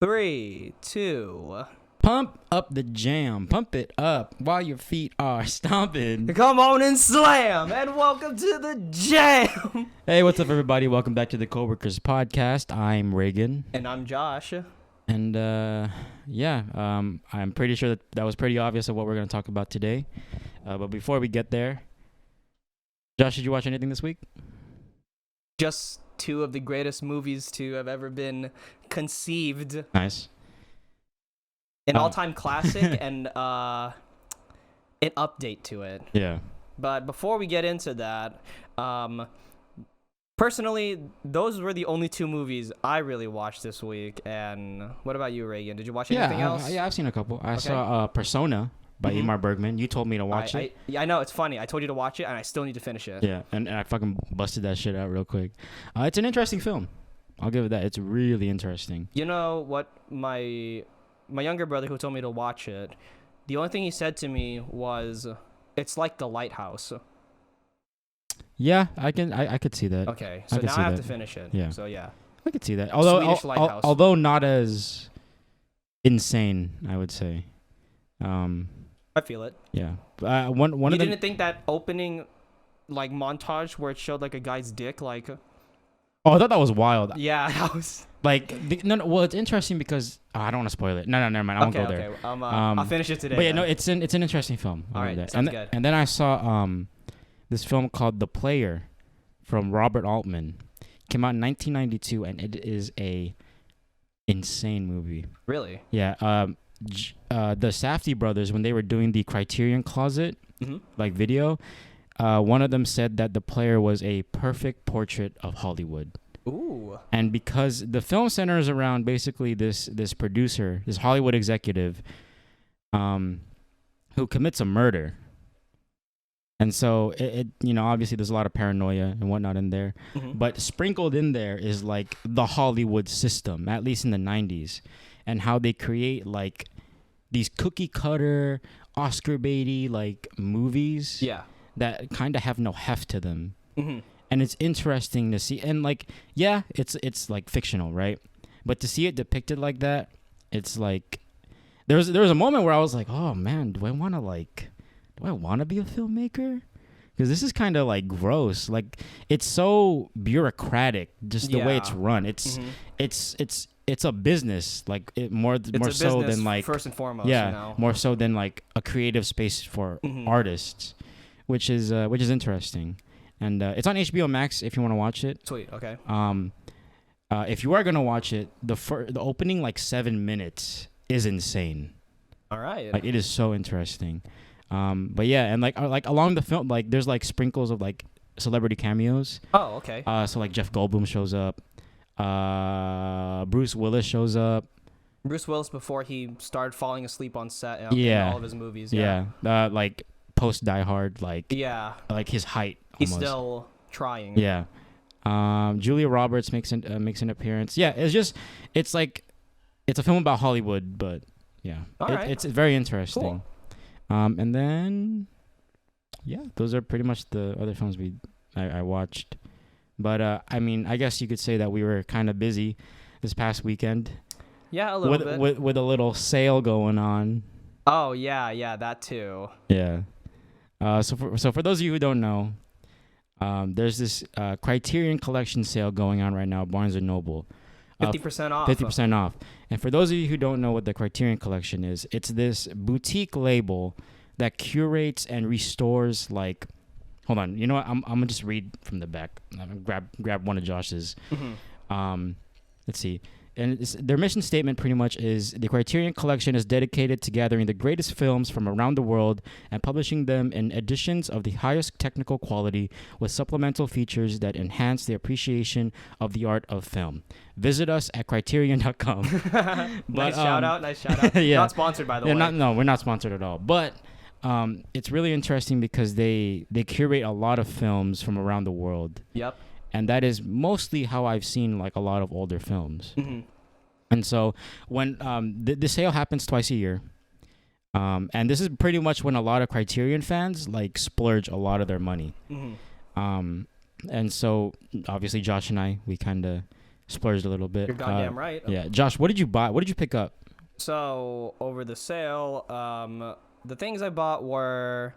Three, two. Pump up the jam. Pump it up while your feet are stomping. Come on and slam, and welcome to the jam. Hey, what's up, everybody? Welcome back to the Coworkers podcast. I'm Regan. And I'm Josh. And, I'm pretty sure that was pretty obvious of what we're going to talk about today. But before we get there, Josh, did you watch anything this week? Just two of the greatest movies to have ever been conceived. Nice. An all-time classic and an update to it. Yeah. But before we get into that, personally, those were the only two movies I really watched this week. And what about you, Reagan? Did you watch anything else? Yeah, I've seen a couple. I saw Persona by Ingmar Bergman. You told me to watch it. I know, it's funny. I told you to watch it, and I still need to finish it. Yeah, and I fucking busted that shit out real quick. It's an interesting film. I'll give it that. It's really interesting. You know what? My younger brother who told me to watch it, the only thing he said to me was, it's like The Lighthouse. Yeah, I could see that. Okay, so now I have to finish it. Yeah. So yeah. I could see that. Although not as insane, I would say. I feel it. Yeah. You didn't think that opening like montage where it showed like a guy's dick like Oh, I thought that was wild. Yeah, that was like well, it's interesting because I don't want to spoil it. No, never mind. I won't go there. Okay. I'll finish it today. But yeah, no, it's an interesting film. All right, sounds good. And then I saw this film called The Player from Robert Altman. Came out in 1992, and it is a insane movie. Really? Yeah. The Safdie brothers, when they were doing the Criterion Closet like video, one of them said that The Player was a perfect portrait of Hollywood. Ooh. And because the film centers around basically this producer, this Hollywood executive, who commits a murder. And so it obviously there's a lot of paranoia and whatnot in there, but sprinkled in there is like the Hollywood system, at least in the 90s, and how they create like these cookie cutter Oscar baity like movies. Yeah. That kind of have no heft to them. And it's interesting to see. And like, yeah, it's like fictional, right? But to see it depicted like that, it's like there was a moment where I was like, oh man, do I want to be a filmmaker? Because this is kind of like gross. Like it's so bureaucratic, just the way it's run. It's a business, like more so than like first and foremost. Yeah, more so than like a creative space for artists, which is interesting. And it's on HBO Max if you want to watch it. Sweet. Okay. If you are gonna watch it, the opening like 7 minutes is insane. All right. Like it is so interesting. But yeah, and like along the film, like there's like sprinkles of like celebrity cameos. Oh, okay. So like Jeff Goldblum shows up. Bruce Willis shows up. Bruce Willis before he started falling asleep on set in all of his movies. Yeah. Like post Die Hard, like like his height. He's almost. still trying. Yeah. Julia Roberts makes an appearance. Yeah, it's like it's a film about Hollywood, but yeah, it's very interesting. Cool. And then yeah, those are pretty much the other films I watched. But I mean, I guess you could say that we were kind of busy this past weekend. Yeah, a little bit. With a little sale going on. Oh yeah, that too. Yeah. So for those of you who don't know, there's this Criterion Collection sale going on right now at Barnes & Noble. 50% off. 50% off. And for those of you who don't know what the Criterion Collection is, it's this boutique label that curates and restores like... Hold on. You know what? I'm going to just read from the back. I'm gonna grab one of Josh's. Let's see. And their mission statement pretty much is the Criterion Collection is dedicated to gathering the greatest films from around the world and publishing them in editions of the highest technical quality with supplemental features that enhance the appreciation of the art of film. Visit us at criterion.com. Nice shout out. Yeah. Not sponsored, by the way. No, we're not sponsored at all. But it's really interesting because they curate a lot of films from around the world. Yep. And that is mostly how I've seen like a lot of older films. And so when the sale happens twice a year, and this is pretty much when a lot of Criterion fans like splurge a lot of their money. And so obviously Josh and I, we kind of splurged a little bit. You're goddamn right. Yeah, Josh, what did you buy? What did you pick up? So over the sale, the things I bought were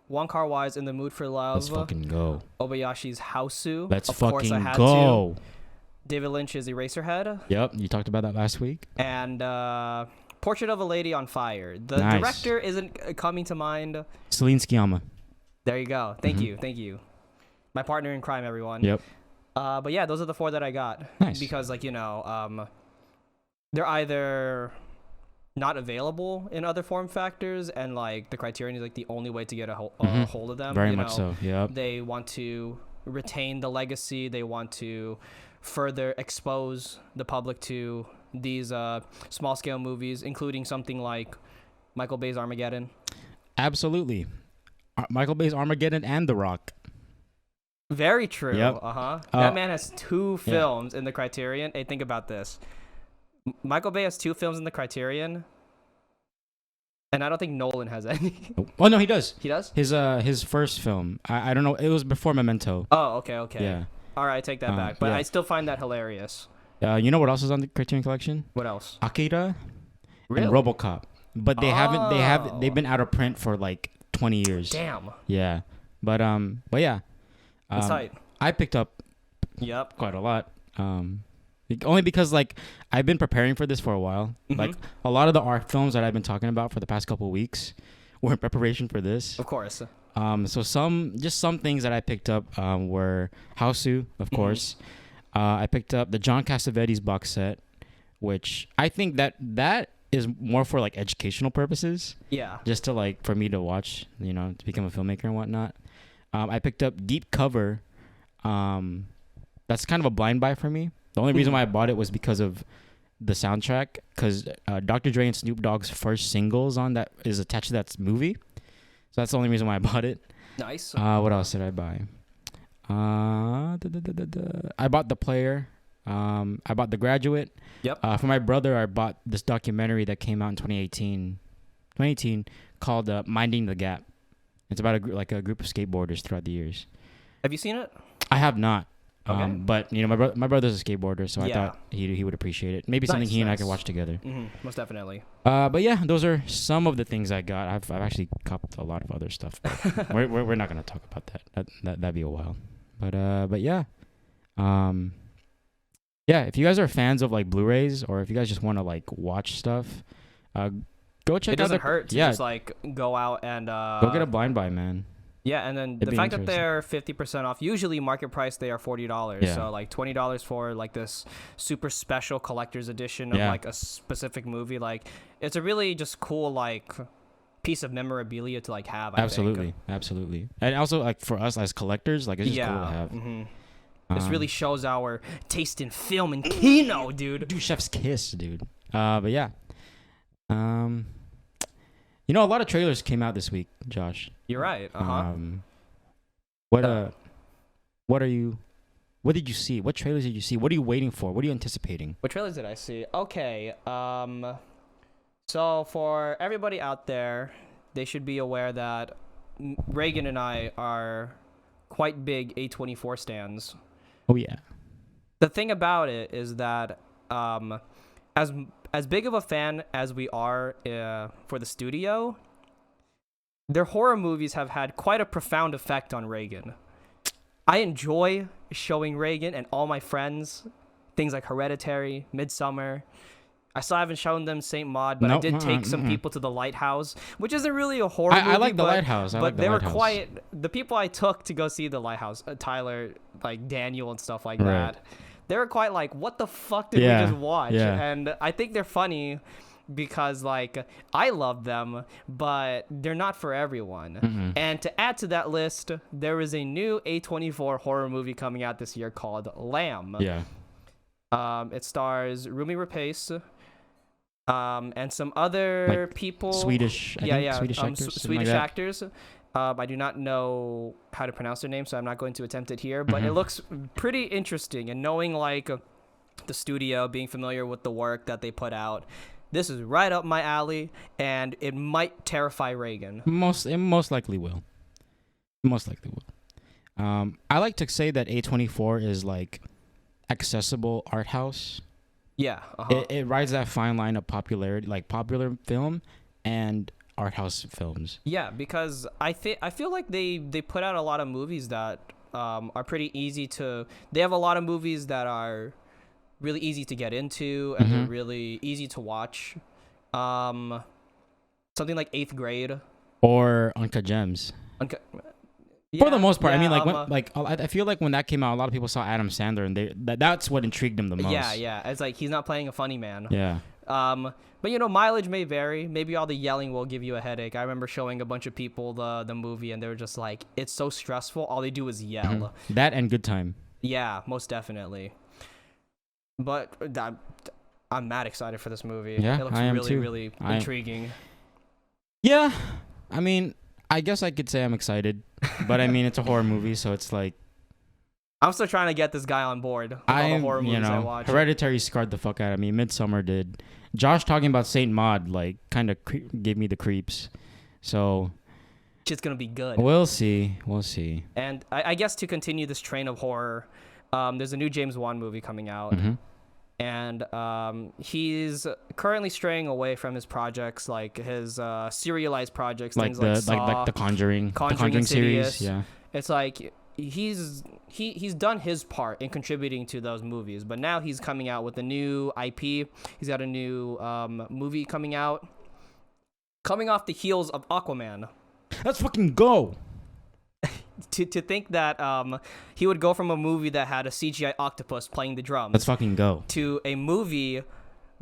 One Car Wise, In the Mood for Love. Let's fucking go. Obayashi's Houseu. Let's of course I fucking had go. To. David Lynch's Eraserhead. Yep, you talked about that last week. And Portrait of a Lady on Fire. The Nice. director isn't coming to mind. Celine Sciamma. There you go. Thank you. My partner in crime, everyone. Yep. But yeah, those are the 4 that I got. Nice. Because they're either not available in other form factors, and like the Criterion is like the only way to get a hold of them. Very much so. Yep. They want to retain the legacy. They want to further expose the public to these small scale movies, including something like Michael Bay's Armageddon. Absolutely. Michael Bay's Armageddon and The Rock. Very true. Yep. That man has 2 films in the Criterion. Hey, think about this. Michael Bay has 2 films in the Criterion, and I don't think Nolan has any. Oh no, he does. He does? His first film. I don't know. It was before Memento. Oh, okay. Yeah. All right, I take that back. But yeah. I still find that hilarious. You know what else is on the Criterion Collection? What else? Akira Really? and RoboCop. But they've been out of print for like 20 years. Damn. Yeah. But yeah. That's tight. I picked up Yep. quite a lot. Only because like I've been preparing for this for a while. Mhm. Like a lot of the art films that I've been talking about for the past couple of weeks were in preparation for this. Of course. So some things that I picked up were Houseu, of course. I picked up the John Cassavetes box set, which I think that is more for like educational purposes. Yeah. Just to like for me to watch, to become a filmmaker and whatnot. I picked up Deep Cover. That's kind of a blind buy for me. The only reason why I bought it was because of the soundtrack, because Dr. Dre and Snoop Dogg's first singles on that is attached to that movie. So that's the only reason why I bought it. Nice. What else did I buy? I bought The Player. I bought The Graduate. Yep. For my brother, I bought this documentary that came out in 2018 called Minding the Gap. It's about a group of skateboarders throughout the years. Have you seen it? I have not. Okay. But my brother's a skateboarder, so I thought he would appreciate it. Maybe something he and I could watch together. Most definitely. But yeah, those are some of the things I got. I've actually copped a lot of other stuff. But we're not gonna talk about that. That'd be a while. But yeah, if you guys are fans of like Blu-rays, or if you guys just want to like watch stuff, go check out. It doesn't hurt to just like go out and go get a blind buy, man. Yeah, and then the fact that they're 50% off, usually market price they are $40. Yeah. So like $20 for like this super special collector's edition of like a specific movie. Like it's a really just cool like piece of memorabilia to like have. I think. Absolutely. And also like for us as collectors, like it's just cool to have. This really shows our taste in film and kino, dude. Dude, chef's kiss, dude. But yeah. A lot of trailers came out this week, Josh. You're right. What did you see? What trailers did you see? What are you waiting for? What are you anticipating? What trailers did I see? Okay. So for everybody out there, they should be aware that Regan and I are quite big A24 stans. Oh yeah. The thing about it is that as big of a fan as we are for the studio, their horror movies have had quite a profound effect on Regan. I enjoy showing Regan and all my friends things like Hereditary, Midsummer. I still haven't shown them Saint Maud, but I did take some people to The Lighthouse, which isn't really a horror movie. I like The Lighthouse. But they were quiet. The people I took to go see The Lighthouse, Tyler, like Daniel and stuff like that, they were quite like, what the fuck did we just watch? Yeah. And I think they're funny because like I love them, but they're not for everyone. And to add to that list, there is a new A24 horror movie coming out this year called Lamb. Yeah. It stars Rumi Rapace, and some other people. Swedish actors. Swedish actors. I do not know how to pronounce their name, so I'm not going to attempt it here. But it looks pretty interesting, and knowing like the studio, being familiar with the work that they put out, this is right up my alley, and it might terrify Regan. It most likely will. I like to say that A24 is like accessible art house. Yeah. Uh-huh. It rides that fine line of popularity, like popular film and art house films. Yeah, because I feel like they put out a lot of movies that are pretty easy to. They have a lot of movies that are really easy to get into and they're really easy to watch. Something like Eighth Grade Or Uncut Gems. For the most part, I mean, like I feel like when that came out, a lot of people saw Adam Sandler, and that's what intrigued them the most. Yeah. It's like he's not playing a funny man. Yeah. But mileage may vary. Maybe all the yelling will give you a headache. I remember showing a bunch of people the movie, and they were just like, "It's so stressful. All they do is yell." Mm-hmm. That and Good Time. Yeah, most definitely. But I'm mad excited for this movie. Yeah, it looks I am really, too. really intriguing. Yeah, I mean, I guess I could say I'm excited, but I mean, it's a horror movie, so it's like I'm still trying to get this guy on board with all the horror movies I watch. Hereditary scarred the fuck out of me. Midsommar did. Josh talking about Saint Maud like kind of gave me the creeps. So it's gonna be good. We'll see. And I guess to continue this train of horror, there's a new James Wan movie coming out. And he's currently straying away from his projects, like his serialized projects, like things the Saw, like the Conjuring series. Yeah, it's like he's done his part in contributing to those movies, but now he's coming out with a new IP. He's got a new movie coming out, coming off the heels of Aquaman. Let's fucking go. To think that he would go from a movie that had a CGI octopus playing the drums. Let's fucking go. To a movie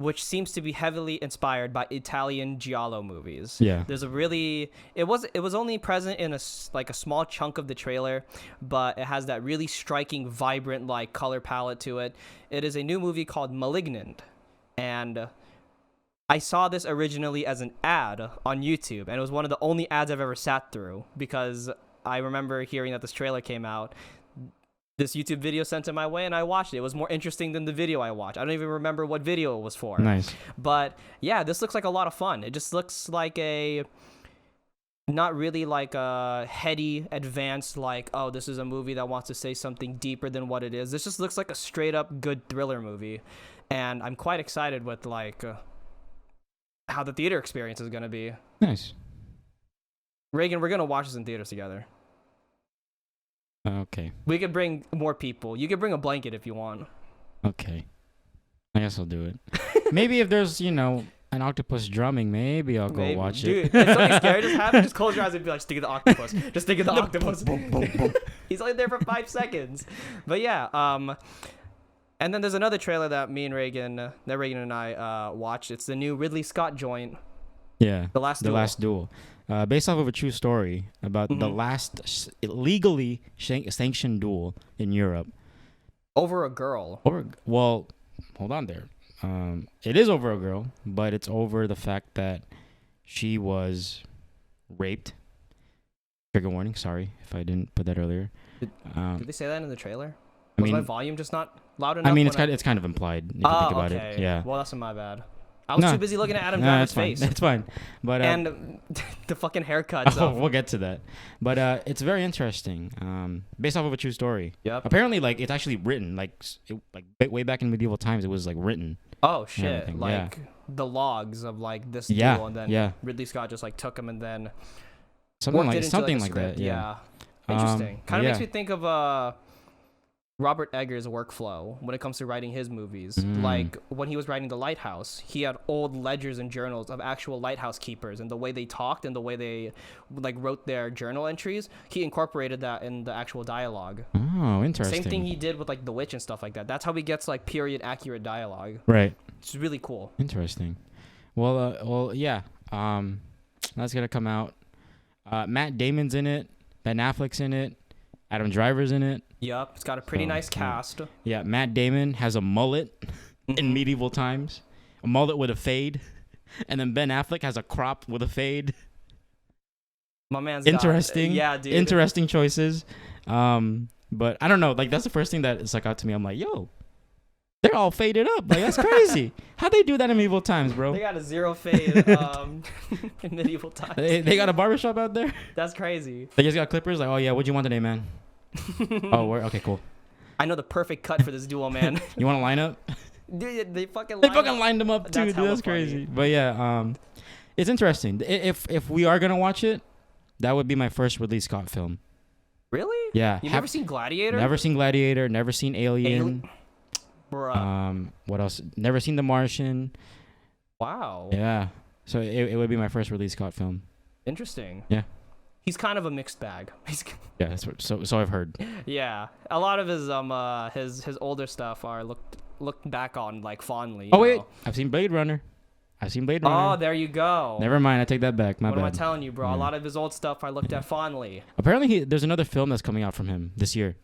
which seems to be heavily inspired by Italian giallo movies. Yeah. There's a really it was only present in a small chunk of the trailer, but it has that really striking, vibrant like color palette to it. It is a new movie called Malignant, and I saw this originally as an ad on YouTube, and it was one of the only ads I've ever sat through because I remember hearing that this trailer came out. This YouTube video sent it my way, and I watched it. It was more interesting than the video I watched. I don't even remember what video it was for. Nice. But yeah, this looks like a lot of fun. It just looks like not really like a heady, advanced, like, oh, this is a movie that wants to say something deeper than what it is. This just looks like a straight up good thriller movie. And I'm quite excited with like how the theater experience is going to be. Nice. Reagan, we're going to watch this in theaters together. Okay. We could bring more people. You could bring a blanket if you want. Okay. I guess I'll do it. Maybe if there's, an octopus drumming, maybe I'll go watch it. Dude, if something scary just happens, just close your eyes and be like, just think of the octopus. Just think of the octopus. Boom, boom, boom. He's only there for 5 seconds. But yeah, and then there's another trailer that Regan and I watched. It's the new Ridley Scott joint. Yeah. The Last Duel. Based off of a true story about the last legally sanctioned duel in Europe. Over a girl. Well, hold on there. It is over a girl, but it's over the fact that she was raped. Trigger warning. Sorry if I didn't put that earlier. Did they say that in the trailer? Was my volume just not loud enough? I mean, it's kind of implied if you think about it. Yeah. Well, that's my bad. I was too busy looking at Adam Driver's face. That's fine. But and the fucking haircuts. We'll get to that. But it's very interesting. Based off of a true story. Yep. Apparently, like it's actually written. Way back in medieval times, it was like written. Oh shit! The logs of like this duel, and then Ridley Scott just like took them and then something like that. Yeah. Interesting. Kind of makes me think of Robert Eggers' workflow when it comes to writing his movies. Like when he was writing The Lighthouse, he had old ledgers and journals of actual lighthouse keepers, and the way they talked and the way they like wrote their journal entries, he incorporated that in the actual dialogue. Oh, interesting. Same thing he did with like The Witch and stuff like that. That's how he gets like period accurate dialogue. Right. It's really cool. Interesting. Well, yeah. That's gonna come out. Matt Damon's in it. Ben Affleck's in it. Adam Driver's in it. Yep, it's got a pretty nice cast. Yeah, Matt Damon has a mullet in medieval times. A mullet with a fade. And then Ben Affleck has a crop with a fade. My man's interesting. Yeah, dude. Interesting choices. But I don't know. Like, that's the first thing that stuck out to me. I'm like, yo, they're all faded up. Like, that's crazy. How'd they do that in medieval times, bro? They got a zero fade in medieval times. They got a barbershop out there? That's crazy. They just got clippers? Like, oh, yeah, what'd you want today, man? Oh, okay, cool. I know the perfect cut for this duo, man. You want to line up? Dude, they fucking Lined them up too. That's Dude, that's hella crazy. funny. But yeah, it's interesting. If we are gonna watch it, that would be my first Ridley Scott film. Really? Yeah. You never seen Gladiator? Never seen Gladiator. Never seen Alien. Bruh. What else? Never seen The Martian. Wow. Yeah. So it would be my first Ridley Scott film. Interesting. Yeah. He's kind of a mixed bag. Yeah. That's what, so I've heard. Yeah. A lot of his older stuff are looked back on like fondly. Oh wait, I've seen Blade Runner. Oh, there you go. Never mind. I take that back. My what bad. am I telling you, bro? Yeah. A lot of his old stuff I looked at fondly. Apparently, there's another film that's coming out from him this year.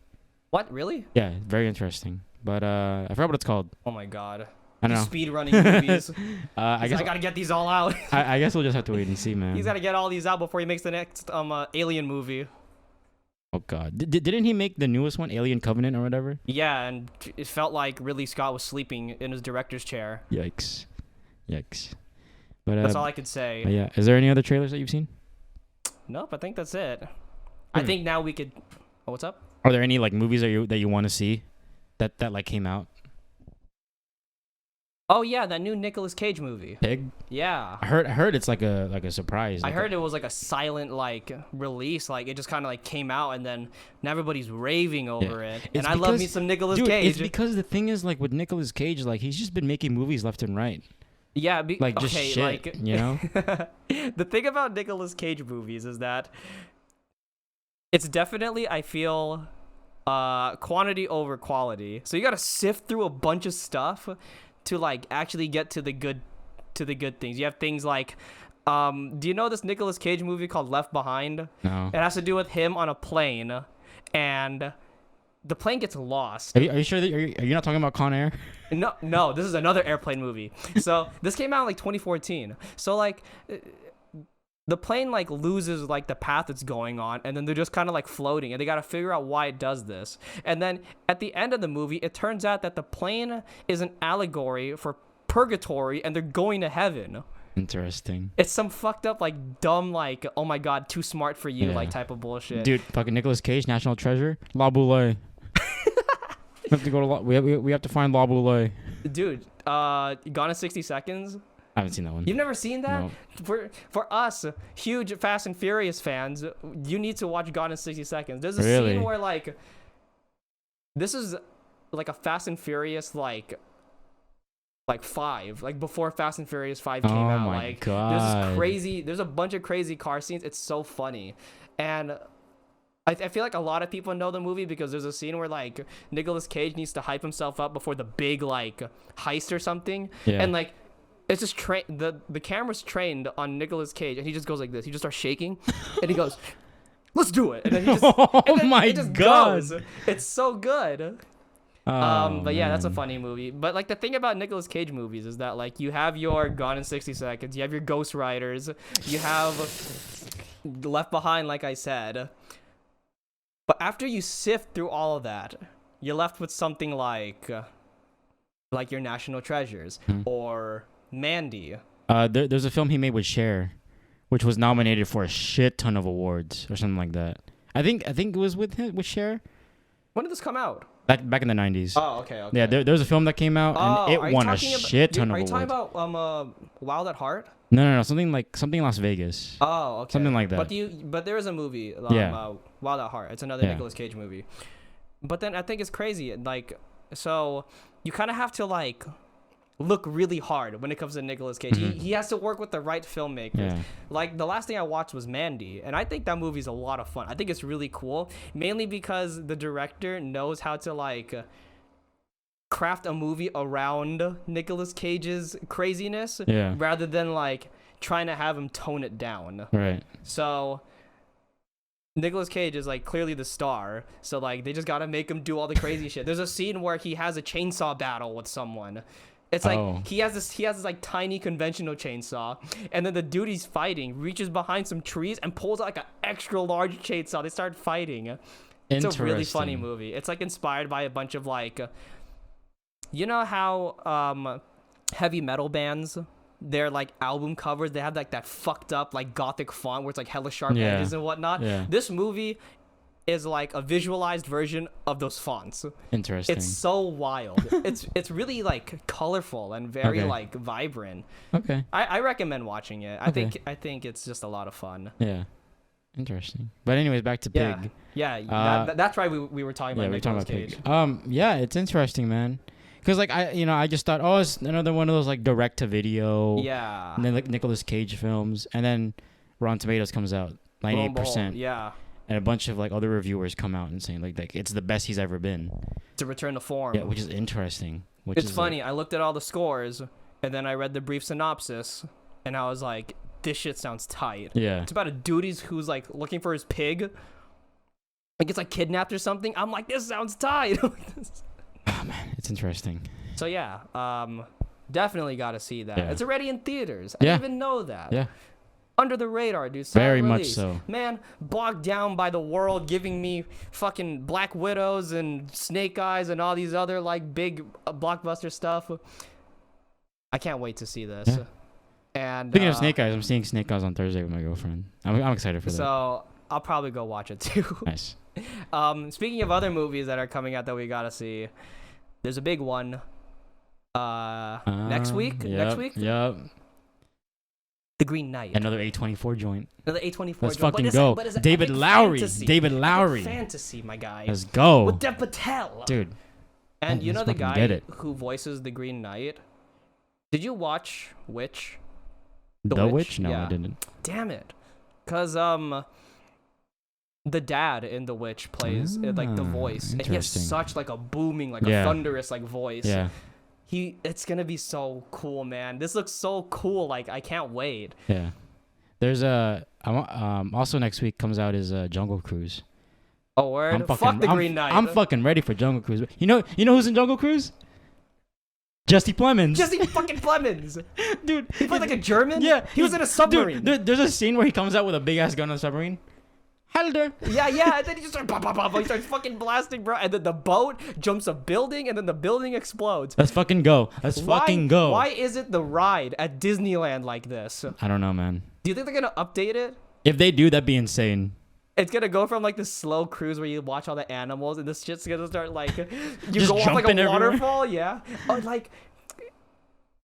What? Really? Yeah, very interesting. But I forgot what it's called. Oh my god. I don't know. Speed running movies. I guess I gotta get these all out. I guess we'll just have to wait and see, man. He's gotta get all these out before he makes the next Alien movie. Oh god, didn't he make the newest one, Alien Covenant or whatever? Yeah, and it felt like Ridley Scott was sleeping in his director's chair. Yikes. But That's all I could say. Yeah. Is there any other trailers that you've seen? Nope, I think that's it. I think now we could. Oh, what's up? Are there any like movies that you want to see that like came out? Oh yeah, that new Nicolas Cage movie. Pig. Yeah. I heard it's like a surprise. I heard it was like a silent like release, like it just kind of like came out and then now everybody's raving over it. It's And I love me some Nicolas Cage. It's because the thing is like with Nicolas Cage, like he's just been making movies left and right. Yeah, Like just okay, shit, like you know. the thing about Nicolas Cage movies is that it's definitely, I feel, quantity over quality. So you gotta sift through a bunch of stuff to like actually get to the good things. You have things like do you know this Nicolas Cage movie called Left Behind? No. It has to do with him on a plane and the plane gets lost. Are you sure that are you not talking about Con Air? No, this is another airplane movie. So this came out in like 2014. So like the plane like loses like the path it's going on, and then they're just kind of like floating, and they got to figure out why it does this. And then at the end of the movie, it turns out that the plane is an allegory for purgatory, and they're going to heaven. Interesting. It's some fucked up like dumb like oh my god too smart for you like type of bullshit. Dude, fucking Nicolas Cage, National Treasure, La Boule. We have to go to we have to find La Boule. Dude, Gone in 60 Seconds. I haven't seen that one. You've never seen that? No. For us, huge Fast and Furious fans, you need to watch Gone in 60 Seconds. There's a Really? scene where like this is like a Fast and Furious like 5, like before Fast and Furious 5 came out. My like God. there's a bunch of crazy car scenes. It's so funny. And I feel like a lot of people know the movie because there's a scene where like Nicolas Cage needs to hype himself up before the big like heist or something. Yeah. And like it's just the camera's trained on Nicolas Cage and he just goes like this. He just starts shaking and he goes, "Let's do it." And then he just my it just God. goes. It's so good. But yeah, that's a funny movie. But like the thing about Nicolas Cage movies is that like you have your Gone in 60 Seconds, you have your Ghost Riders, you have Left Behind, like I said. But after you sift through all of that, you're left with something like your National Treasures or Mandy. There's a film he made with Cher, which was nominated for a shit ton of awards or something like that. I think it was with Cher. When did this come out? Back in the 90s. Oh, okay. Yeah, there's a film that came out and it won a shit ton of awards. Are you awards. talking about Wild at Heart? No, something Las Vegas. Oh, okay. Something like that. But there is a movie, Wild at Heart. It's another Nicolas Cage movie. But then I think it's crazy. Like, so you kind of have to like look really hard when it comes to Nicolas Cage. He has to work with the right filmmakers. Yeah. Like the last thing I watched was Mandy, and I think that movie's a lot of fun. I think it's really cool, mainly because the director knows how to like craft a movie around Nicolas Cage's craziness rather than like trying to have him tone it down. Right. So Nicolas Cage is like clearly the star, so like they just gotta make him do all the crazy shit. There's a scene where he has a chainsaw battle with someone. It's like he has this like tiny conventional chainsaw, and then the dude he's fighting reaches behind some trees and pulls out like an extra large chainsaw. They start fighting. It's a really funny movie. It's like inspired by a bunch of like, you know how heavy metal bands, their like album covers, they have like that fucked up like gothic font where it's like hella sharp edges and whatnot. This movie is like a visualized version of those fonts. Interesting. It's so wild. It's really like colorful and very like vibrant. Okay. I recommend watching it. I think it's just a lot of fun. Yeah. Interesting. But anyways, back to Pig. Yeah. That's why we were talking about Nicolas Cage. Pig. Yeah, it's interesting, man. Because like I just thought, oh, it's another one of those like direct to video. Yeah. And then like Nicolas Cage films, and then Rotten Tomatoes comes out 98%. Yeah. And a bunch of like other reviewers come out and saying like it's the best he's ever been. To return to form. Yeah, which is interesting. It's funny. I looked at all the scores, and then I read the brief synopsis, and I was like, this shit sounds tight. Yeah. It's about a dude who's like looking for his pig. Like gets like kidnapped or something. I'm like, this sounds tight. Oh man, it's interesting. So yeah, definitely got to see that. Yeah. It's already in theaters. I didn't even know that. Yeah. Under the radar, dude. Very much so. Man, bogged down by the world, giving me fucking Black Widows and Snake Eyes and all these other like big blockbuster stuff. I can't wait to see this. Yeah. And speaking of Snake Eyes, I'm seeing Snake Eyes on Thursday with my girlfriend. I'm excited for that. So I'll probably go watch it too. Nice. Speaking of other movies that are coming out that we gotta see, there's a big one. Next week. Yep. The Green Knight. Another A24 joint. Another A24 Let's joint. fucking go. David Lowry. David Lowry. Fantasy, my guy. Let's go. With Dev Patel. Dude. And you know the guy who voices the Green Knight? Did you watch Witch? The Witch? No, I didn't. Damn it. Because the dad in The Witch plays like the voice. And he has such like a booming, like a thunderous like voice. Yeah. It's gonna be so cool, man. This looks so cool. Like I can't wait. Yeah. There's also next week comes out is Jungle Cruise. Oh word! Fuck the Green Knight. I'm fucking ready for Jungle Cruise. You know who's in Jungle Cruise? Jesse Plemons. Jesse fucking Plemons. Dude, he played like a German. Yeah, he was in a submarine. Dude, there's a scene where he comes out with a big ass gun on a submarine. Helder. Yeah, and then he just starts he starts fucking blasting, bro. And then the boat jumps a building, and then the building explodes. Let's fucking go. Fucking go. Why is it the ride at Disneyland like this? I don't know, man. Do you think they're gonna update it? If they do, that'd be insane. It's gonna go from like this slow cruise where you watch all the animals, and this shit's gonna start like you just go off like a everywhere. waterfall. Yeah. Or like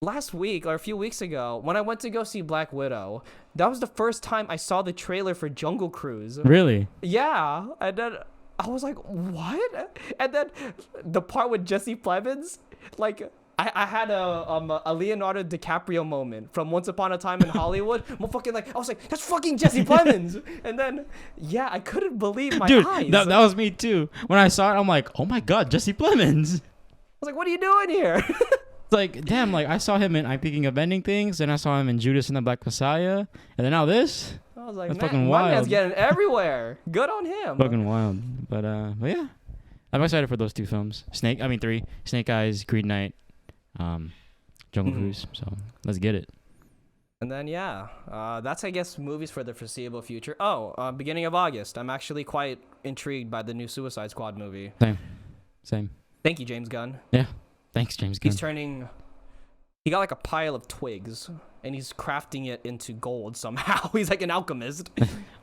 last week or a few weeks ago when I went to go see Black Widow, that was the first time I saw the trailer for Jungle Cruise. Really? Yeah, and then I was like, what? And then the part with Jesse Plemons, like I had a Leonardo DiCaprio moment from Once Upon a Time in Hollywood. I was like, that's fucking Jesse Plemons. And then I couldn't believe my eyes. That was me too. When I saw it, I'm like, oh my god, Jesse Plemons. I was like, what are you doing here? Like, damn, like I saw him in I'm Peeking of Ending Things, and I saw him in Judas and the Black Messiah, and then now this. I was like, that's man, fucking my wild. man's getting everywhere. Good on him. Fucking wild. But yeah, I'm excited for those two films. Three. Snake Eyes, Green Knight, Jungle Cruise. So let's get it. And then that's I guess movies for the foreseeable future. Beginning of August, I'm actually quite intrigued by the new Suicide Squad movie. Same. Thank you, James Gunn. Yeah. Thanks, James Gunn. He got like a pile of twigs, and he's crafting it into gold somehow. He's like an alchemist.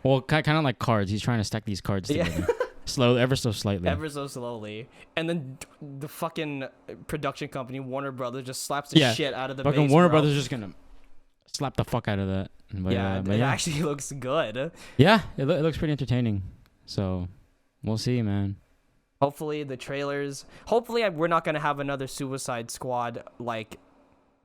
Well, kind of like cards. He's trying to stack these cards together. Slowly, ever so slightly. Ever so slowly. And then the fucking production company, Warner Brothers, just slaps the shit out of the fucking base, Warner bro. Brothers just gonna slap the fuck out of that. But, it actually looks good. Yeah, it looks pretty entertaining. So, we'll see, man. Hopefully the trailers. Hopefully we're not gonna have another Suicide Squad like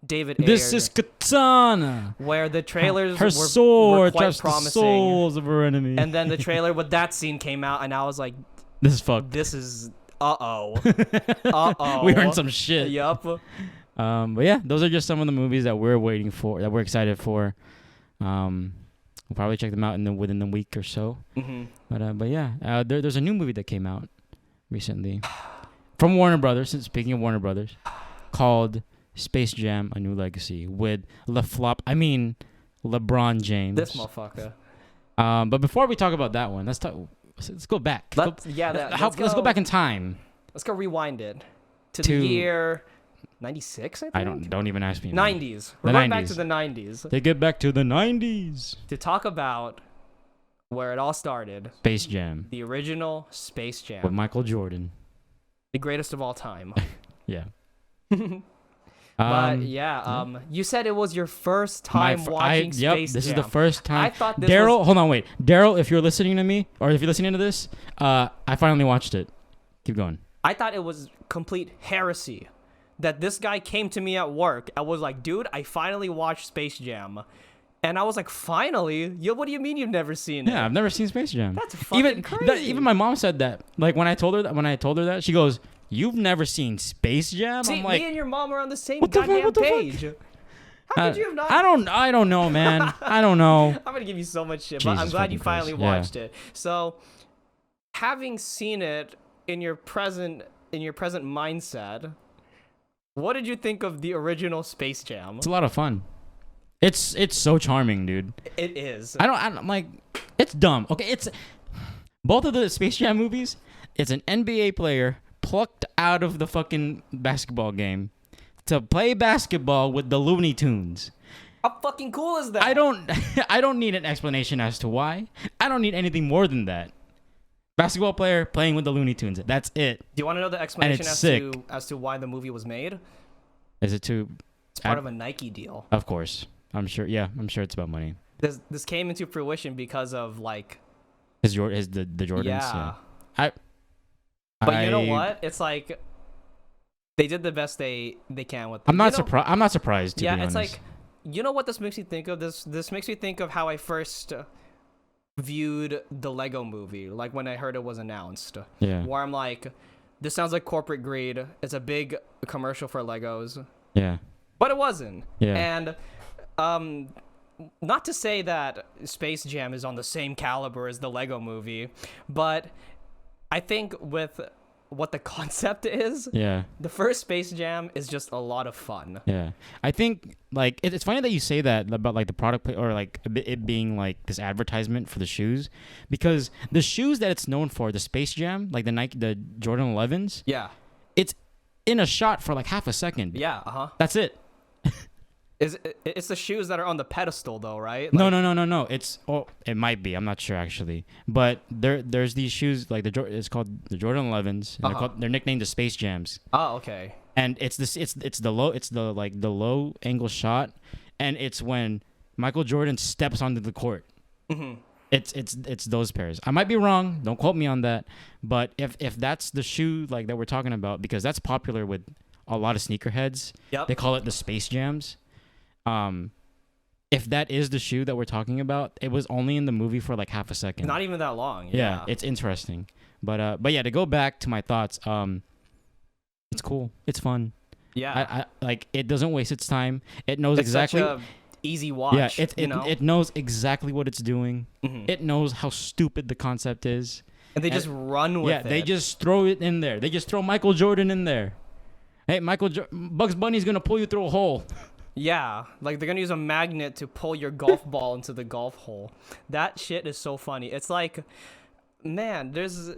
David Ayer. This is Katana. Where the trailers her were sword quite touched promising. the souls of her enemy. And then the trailer with that scene came out, and I was like, "This is fucked. This is uh-oh. We heard some shit." Yup. But yeah, those are just some of the movies that we're waiting for, that we're excited for. We'll probably check them out within the week or so. Mm-hmm. But yeah, there's a new movie that came out recently from Warner Brothers. Speaking of Warner Brothers, called Space Jam: A New Legacy with LeBron James. This motherfucker. But before we talk about that one, let's go back. Let's go back in time. Let's go rewind it to the year 96. I think. Don't even ask me. 90s. We're going back to the 90s. They get back to the 90s to talk about where it all started. Space Jam The original Space Jam. with Michael Jordan. The greatest of all time. Yeah. But you said it was your first time watching Space Jam. This is the first time. I thought this Daryl, hold on, wait. Daryl, if you're listening to me, or if you're listening to this, I finally watched it. Keep going. I thought it was complete heresy that this guy came to me at work. I was like, dude, I finally watched Space Jam. And I was like, finally? What do you mean you've never seen it? Yeah, I've never seen Space Jam. That's fucking crazy. Even my mom said that. Like when I told her that, she goes, "You've never seen Space Jam?" See, I'm like, me and your mom are on the same what the goddamn fuck? page. How could you have not? I don't know, man. I don't know. I'm gonna give you so much shit, but I'm Jesus glad you fucking finally Christ. Yeah. watched it. So, having seen it in your present mindset, what did you think of the original Space Jam? It's a lot of fun. It's so charming, dude. It is. I'm like, it's dumb. Okay, it's both of the Space Jam movies. It's an NBA player plucked out of the fucking basketball game to play basketball with the Looney Tunes. How fucking cool is that? I don't need an explanation as to why. I don't need anything more than that. Basketball player playing with the Looney Tunes. That's it. Do you want to know the explanation sick. as to why the movie was made? Is it too? It's part of a Nike deal. Of course. I'm sure. Yeah, I'm sure it's about money. This came into fruition because of like the Jordans. Yeah. But you know what? It's like they did the best they can with. I'm not surprised. I'm not surprised. To be honest. It's like, you know what this makes me think of? This makes me think of how I first viewed the Lego movie. Like when I heard it was announced. Yeah. Where I'm like, this sounds like corporate greed. It's a big commercial for Legos. Yeah. But it wasn't. Yeah. And not to say that Space Jam is on the same caliber as the Lego movie, but I think with what the concept is, the first Space Jam is just a lot of fun. Yeah. I think like it's funny that you say that about like the product or like it being like this advertisement for the shoes, because the shoes that it's known for, the Space Jam, like the Jordan 11s, it's in a shot for like half a second. Yeah, That's it. It's the shoes that are on the pedestal though, right? Like, no. It might be. I'm not sure actually. But there's these shoes like it's called the Jordan 11s. And they're nicknamed the Space Jams. Oh, okay. And it's the low angle shot, and it's when Michael Jordan steps onto the court. Mm-hmm. It's those pairs. I might be wrong. Don't quote me on that. But if that's the shoe like that we're talking about, because that's popular with a lot of sneakerheads. Yep. They call it the Space Jams. If that is the shoe that we're talking about, it was only in the movie for like half a second. Not even that long. Yeah, it's interesting. But yeah, to go back to my thoughts, it's cool. It's fun. Yeah. I like it doesn't waste its time. It knows it's exactly such a easy watch. Yeah, it knows exactly what it's doing. Mm-hmm. It knows how stupid the concept is. And they just run with it. Yeah, they just throw it in there. They just throw Michael Jordan in there. Hey, Bugs Bunny's going to pull you through a hole. Yeah, like they're gonna use a magnet to pull your golf ball into the golf hole. That shit is so funny. It's like, man, there's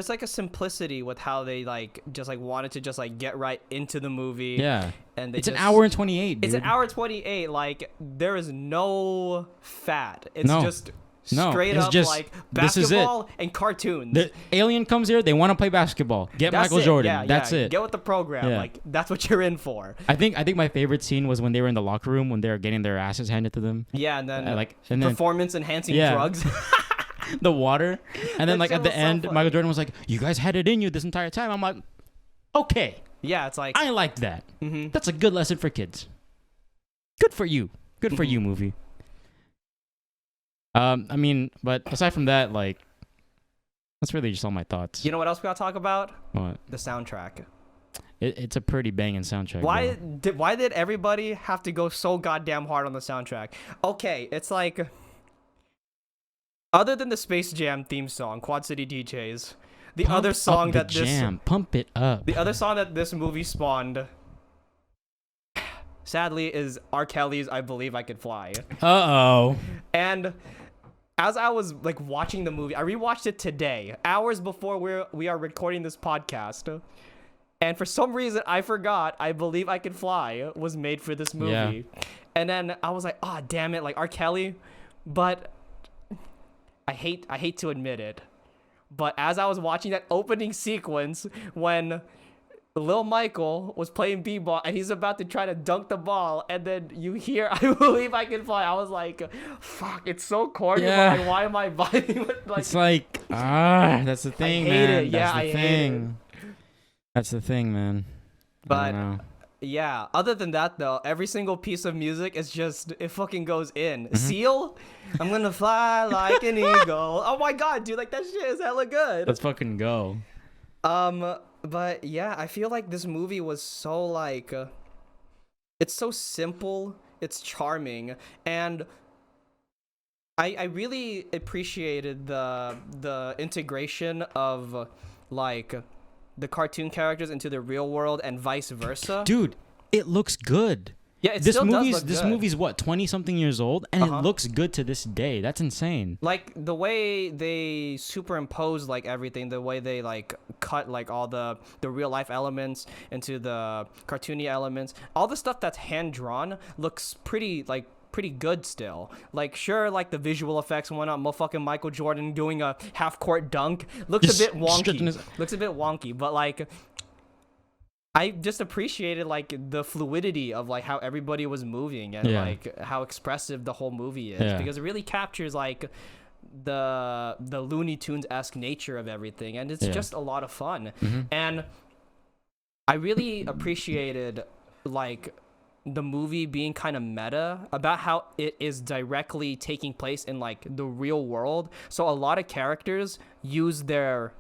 like a simplicity with how they like just like wanted to just like get right into the movie. Yeah, and it's an hour and 28. Dude. It's an hour and 28. Like there is no fat. It's just straight up just, like basketball and cartoons. The alien comes here, they want to play basketball. That's Michael Jordan. Yeah, that's it. Get with the program. Like that's what you're in for. I think my favorite scene was when they were in the locker room when they were getting their asses handed to them. Yeah, and then performance enhancing drugs. The water. And then like at the end, Michael Jordan was like, "You guys had it in you this entire time." I'm like, "Okay." Yeah, it's like I liked that. Mm-hmm. That's a good lesson for kids. Good for you. Good for you, movie. I mean, but aside from that, like, that's really just all my thoughts. You know what else we gotta talk about? What? The soundtrack. It's a pretty banging soundtrack. Why did everybody have to go so goddamn hard on the soundtrack? Okay, it's like, other than the Space Jam theme song, Quad City DJs, the other song that pump it up. The other song that this movie spawned, sadly, is R. Kelly's "I Believe I Could Fly." Uh-oh. And as I was like watching the movie, I rewatched it today, hours before we are recording this podcast. And for some reason, I forgot "I Believe I Could Fly" was made for this movie. Yeah. And then I was like, oh, damn it, like R. Kelly. But hate to admit it, but as I was watching that opening sequence when Lil Michael was playing b-ball and he's about to try to dunk the ball, and then you hear "I Believe I Can Fly," I was like, fuck, it's so corny. Yeah. Like, why am I vibing with, like, It's like, that's the thing, hate man. it. Yeah, That's the I hate thing. That's the thing, man. I But don't know. yeah, other than that though, every single piece of music is just, it fucking goes in. Mm-hmm. Seal, I'm gonna fly like an eagle. Oh my god, dude, like that shit is hella good. Let's fucking go. But yeah, I feel like this movie was so like, it's so simple, it's charming, and I really appreciated the integration of like the cartoon characters into the real world and vice versa. Dude, it looks good. Yeah, it still does look This good. movie's what, 20 something years old, and it looks good to this day. That's insane. Like the way they superimpose like everything, the way they like cut like all the real life elements into the cartoony elements, all the stuff that's hand drawn looks pretty good still. Like, sure, like the visual effects and whatnot, motherfucking Michael Jordan doing a half court dunk looks Just a bit stretching wonky. Looks a bit wonky, but like I just appreciated like the fluidity of like how everybody was moving and like how expressive the whole movie is, because it really captures like the Looney Tunes-esque nature of everything, and it's just a lot of fun. And I really appreciated like the movie being kind of meta about how it is directly taking place in like the real world. So a lot of characters use their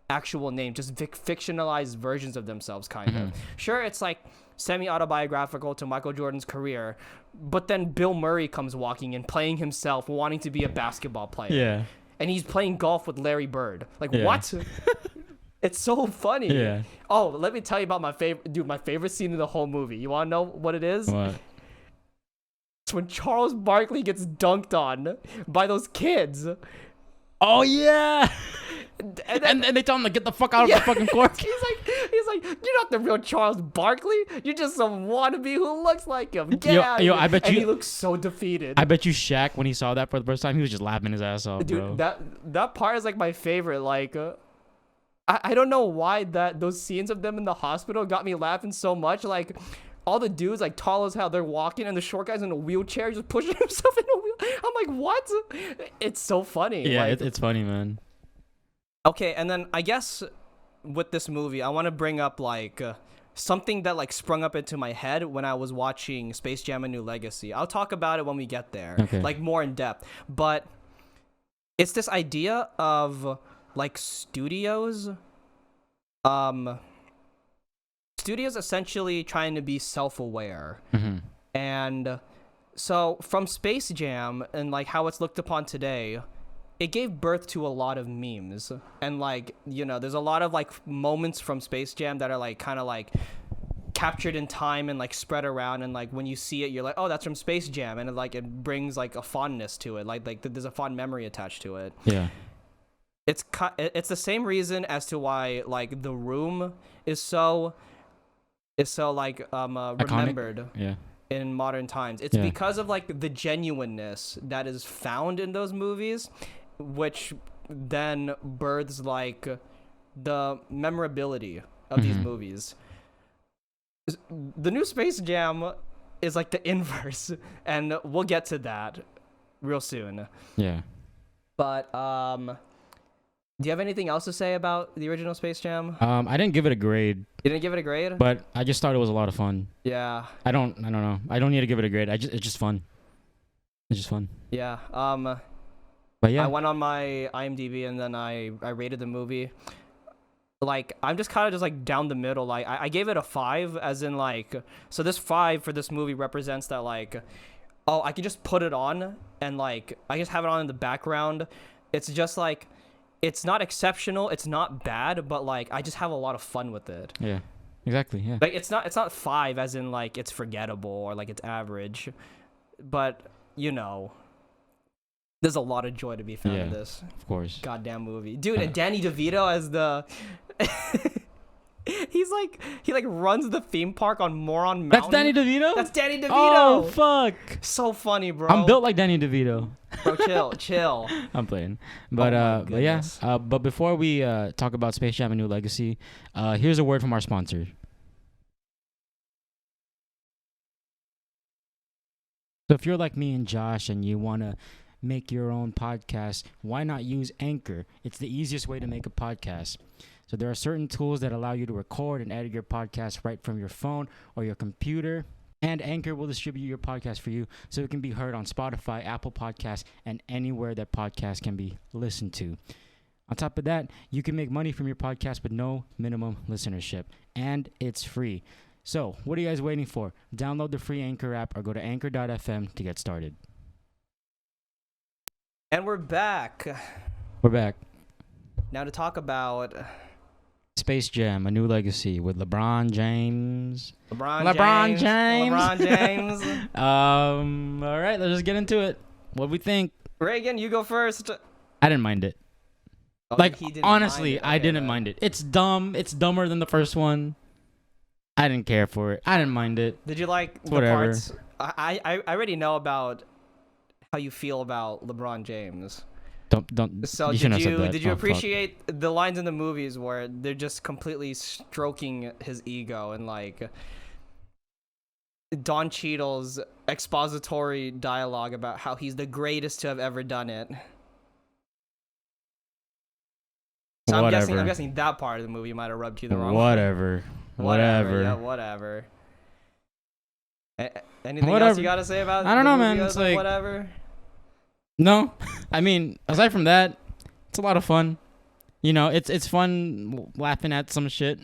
actual name, just fictionalized versions of themselves, kind of. Sure, it's like semi-autobiographical to Michael Jordan's career, but then Bill Murray comes walking in, playing himself, wanting to be a basketball player. Yeah. And he's playing golf with Larry Bird. Like, what? It's so funny. Yeah. Oh, let me tell you about my favorite scene in the whole movie. You want to know what it is? What? It's when Charles Barkley gets dunked on by those kids. Oh, yeah. And And they tell him to get the fuck out of the fucking court. He's like, you're not the real Charles Barkley. You're just some wannabe who looks like him. Get out of here. I bet and you. he looks so defeated. I bet you Shaq, when he saw that for the first time, he was just laughing his ass off, Dude, bro. that part is like my favorite. Like, I don't know why those scenes of them in the hospital got me laughing so much. Like, all the dudes like tall as hell, they're walking, and the short guy's in a wheelchair, just pushing himself in a wheel. I'm like, what? It's so funny. Yeah, like, it's funny, man. Okay, and then I guess with this movie, I want to bring up like something that like sprung up into my head when I was watching Space Jam: A New Legacy. I'll talk about it when we get there, like more in depth. But it's this idea of like studios essentially trying to be self-aware. And so from Space Jam and like how it's looked upon today, it gave birth to a lot of memes. And like, you know, there's a lot of like moments from Space Jam that are like kind of like captured in time and like spread around, and like when you see it, you're like, oh, that's from Space Jam, and it brings like a fondness to it, like there's a fond memory attached to it. Yeah. It's the same reason as to why like The Room is so like remembered in modern times. It's because of like the genuineness that is found in those movies, which then births like the memorability of these movies. The new Space Jam is like the inverse, and we'll get to that real soon. Yeah. But do you have anything else to say about the original Space Jam? I didn't give it a grade. You didn't give it a grade? But I just thought it was a lot of fun. Yeah. I don't know. I don't need to give it a grade. It's just fun. It's just fun. Yeah. But yeah. I went on my IMDb and then I rated the movie. Like, I'm just kind of just like down the middle. Like, I gave it a 5, as in like, so this 5 for this movie represents that like, oh, I can just put it on and like I just have it on in the background. It's just like, it's not exceptional, it's not bad, but like I just have a lot of fun with it. Yeah. Exactly. Yeah. Like it's not 5 as in like it's forgettable or like it's average, but you know, there's a lot of joy to be found in this. Of course. Goddamn movie, dude. And Danny DeVito as the he runs the theme park on Moron Mountain. That's Danny DeVito? That's Danny DeVito. Oh, fuck. So funny, bro. I'm built like Danny DeVito. Bro, chill. I'm playing. But yeah. But before we talk about Space Jam: A New Legacy, here's a word from our sponsor. So if you're like me and Josh and you want to make your own podcast, why not use Anchor? It's the easiest way to make a podcast. So there are certain tools that allow you to record and edit your podcast right from your phone or your computer. And Anchor will distribute your podcast for you so it can be heard on Spotify, Apple Podcasts, and anywhere that podcasts can be listened to. On top of that, you can make money from your podcast with no minimum listenership. And it's free. So what are you guys waiting for? Download the free Anchor app or go to anchor.fm to get started. And we're back. We're back. Now to talk about Space Jam: A New Legacy with LeBron James. LeBron James. All right, let's just get into it. What we think? Regan, you go first. I didn't mind it. Oh, Like, he didn't honestly, mind it. I Okay, didn't then. mind it. It's dumb. It's dumber than the first one. I didn't care for it. I didn't mind it. Did you like the Whatever. parts? I already know about how you feel about LeBron James. Don't. So You shouldn't have said that. did you Oh, fuck. appreciate the lines in the movies where they're just completely stroking his ego and like Don Cheadle's expository dialogue about how he's the greatest to have ever done it? So I'm Whatever. guessing that part of the movie might have rubbed you the wrong way. Whatever. Yeah, whatever. Anything else Whatever. you gotta say about? I don't the know, movie man. other It's than like- whatever. No, I mean, aside from that, it's a lot of fun. You know, it's fun laughing at some shit.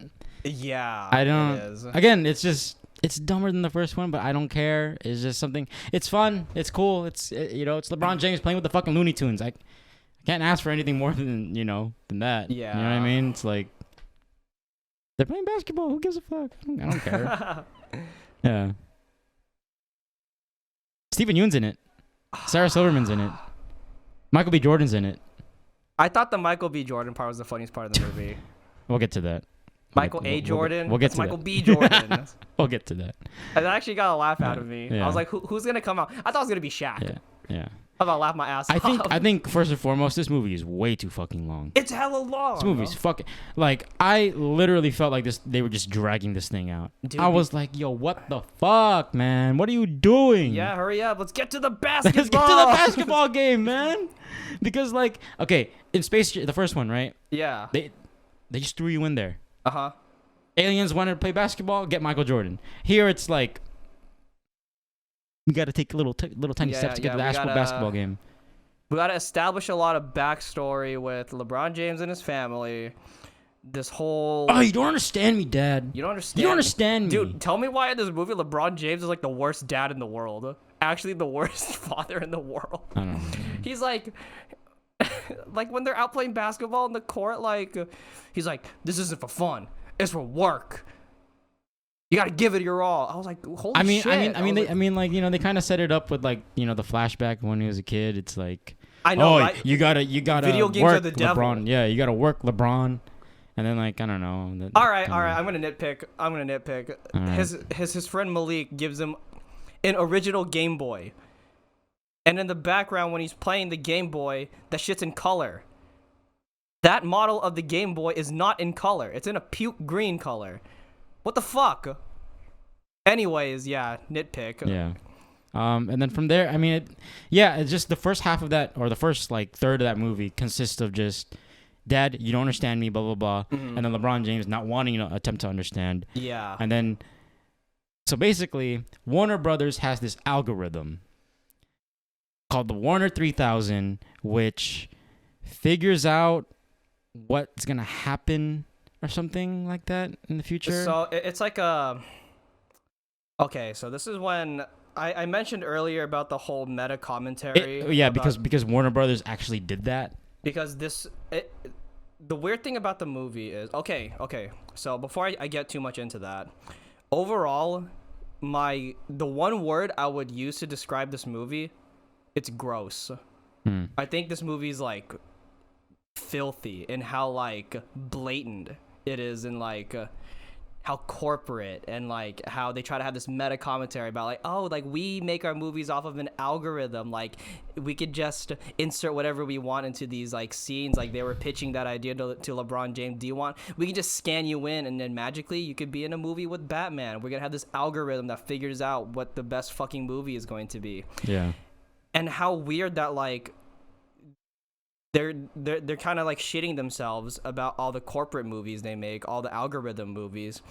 Yeah, I don't. It is. Again, it's dumber than the first one, but I don't care. It's just something. It's fun. It's cool. It's LeBron James playing with the fucking Looney Tunes. I can't ask for anything more than that. Yeah. You know what I mean? It's like they're playing basketball. Who gives a fuck? I don't care. Yeah. Stephen Yeun's in it. Sarah Silverman's in it. Michael B. Jordan's in it. I thought the Michael B. Jordan part was the funniest part of the movie. We'll get to that. Michael A. Jordan. We'll get That's to Michael that. B. Jordan. We'll get to that. It actually got a laugh out of me. Yeah. I was like, who's gonna come out? I thought it was gonna be Shaq. Yeah. I thought I'd laugh my ass I off. think first and foremost, this movie is way too fucking long. It's hella long. This movie's fucking like I literally felt like they were just dragging this thing out. Dude, I was like, yo, what the fuck, man? What are you doing? Yeah, hurry up. Let's get to the basketball. Let's get to the basketball game, man. Because like, okay, in the first one, right? Yeah. They just threw you in there. Uh-huh. Aliens wanted to play basketball, get Michael Jordan. Here it's like we got to take little tiny steps to get to the actual basketball game. We gotta establish a lot of backstory with LeBron James and his family. This whole... Oh, you don't understand me, Dad. You don't understand. You don't understand me. Dude, tell me why in this movie LeBron James is like the worst dad in the world. Actually, the worst father in the world. I don't know. He's like... like when they're out playing basketball in the court, like... He's like, this isn't for fun. It's for work. You gotta give it your all. I was like, holy shit. They kind of set it up with like, the flashback when he was a kid. It's like, I know, oh, right? you gotta Video games work are the devil. LeBron. Yeah, you gotta work LeBron, and then like I don't know. All right. I'm gonna nitpick. All right. His friend Malik gives him an original Game Boy, and in the background when he's playing the Game Boy, that shit's in color. That model of the Game Boy is not in color. It's in a puke green color. What the fuck? Anyways, yeah, nitpick. Yeah. And then from there, I mean, it's just the first half of that, or the first like third of that movie consists of just, Dad, you don't understand me, blah blah blah, and then LeBron James not wanting to attempt to understand. Yeah. And then, so basically, Warner Brothers has this algorithm called the Warner 3000, which figures out what's gonna happen or something like that in the future. So it's like a... Okay, so this is when I mentioned earlier about the whole meta commentary. Because Warner Brothers actually did that. Because the weird thing about the movie is... Okay. So before I get too much into that, overall, the one word I would use to describe this movie, it's gross. I think this movie's like filthy in how like blatant it is, and like how corporate and like how they try to have this meta commentary about like, oh, like we make our movies off of an algorithm, like we could just insert whatever we want into these like scenes. Like they were pitching that idea to LeBron James. We can just scan you in and then magically you could be in a movie with Batman. We're gonna have this algorithm that figures out what the best fucking movie is going to be. Yeah. And how weird that like they're kind of like shitting themselves about all the corporate movies they make, all the algorithm movies.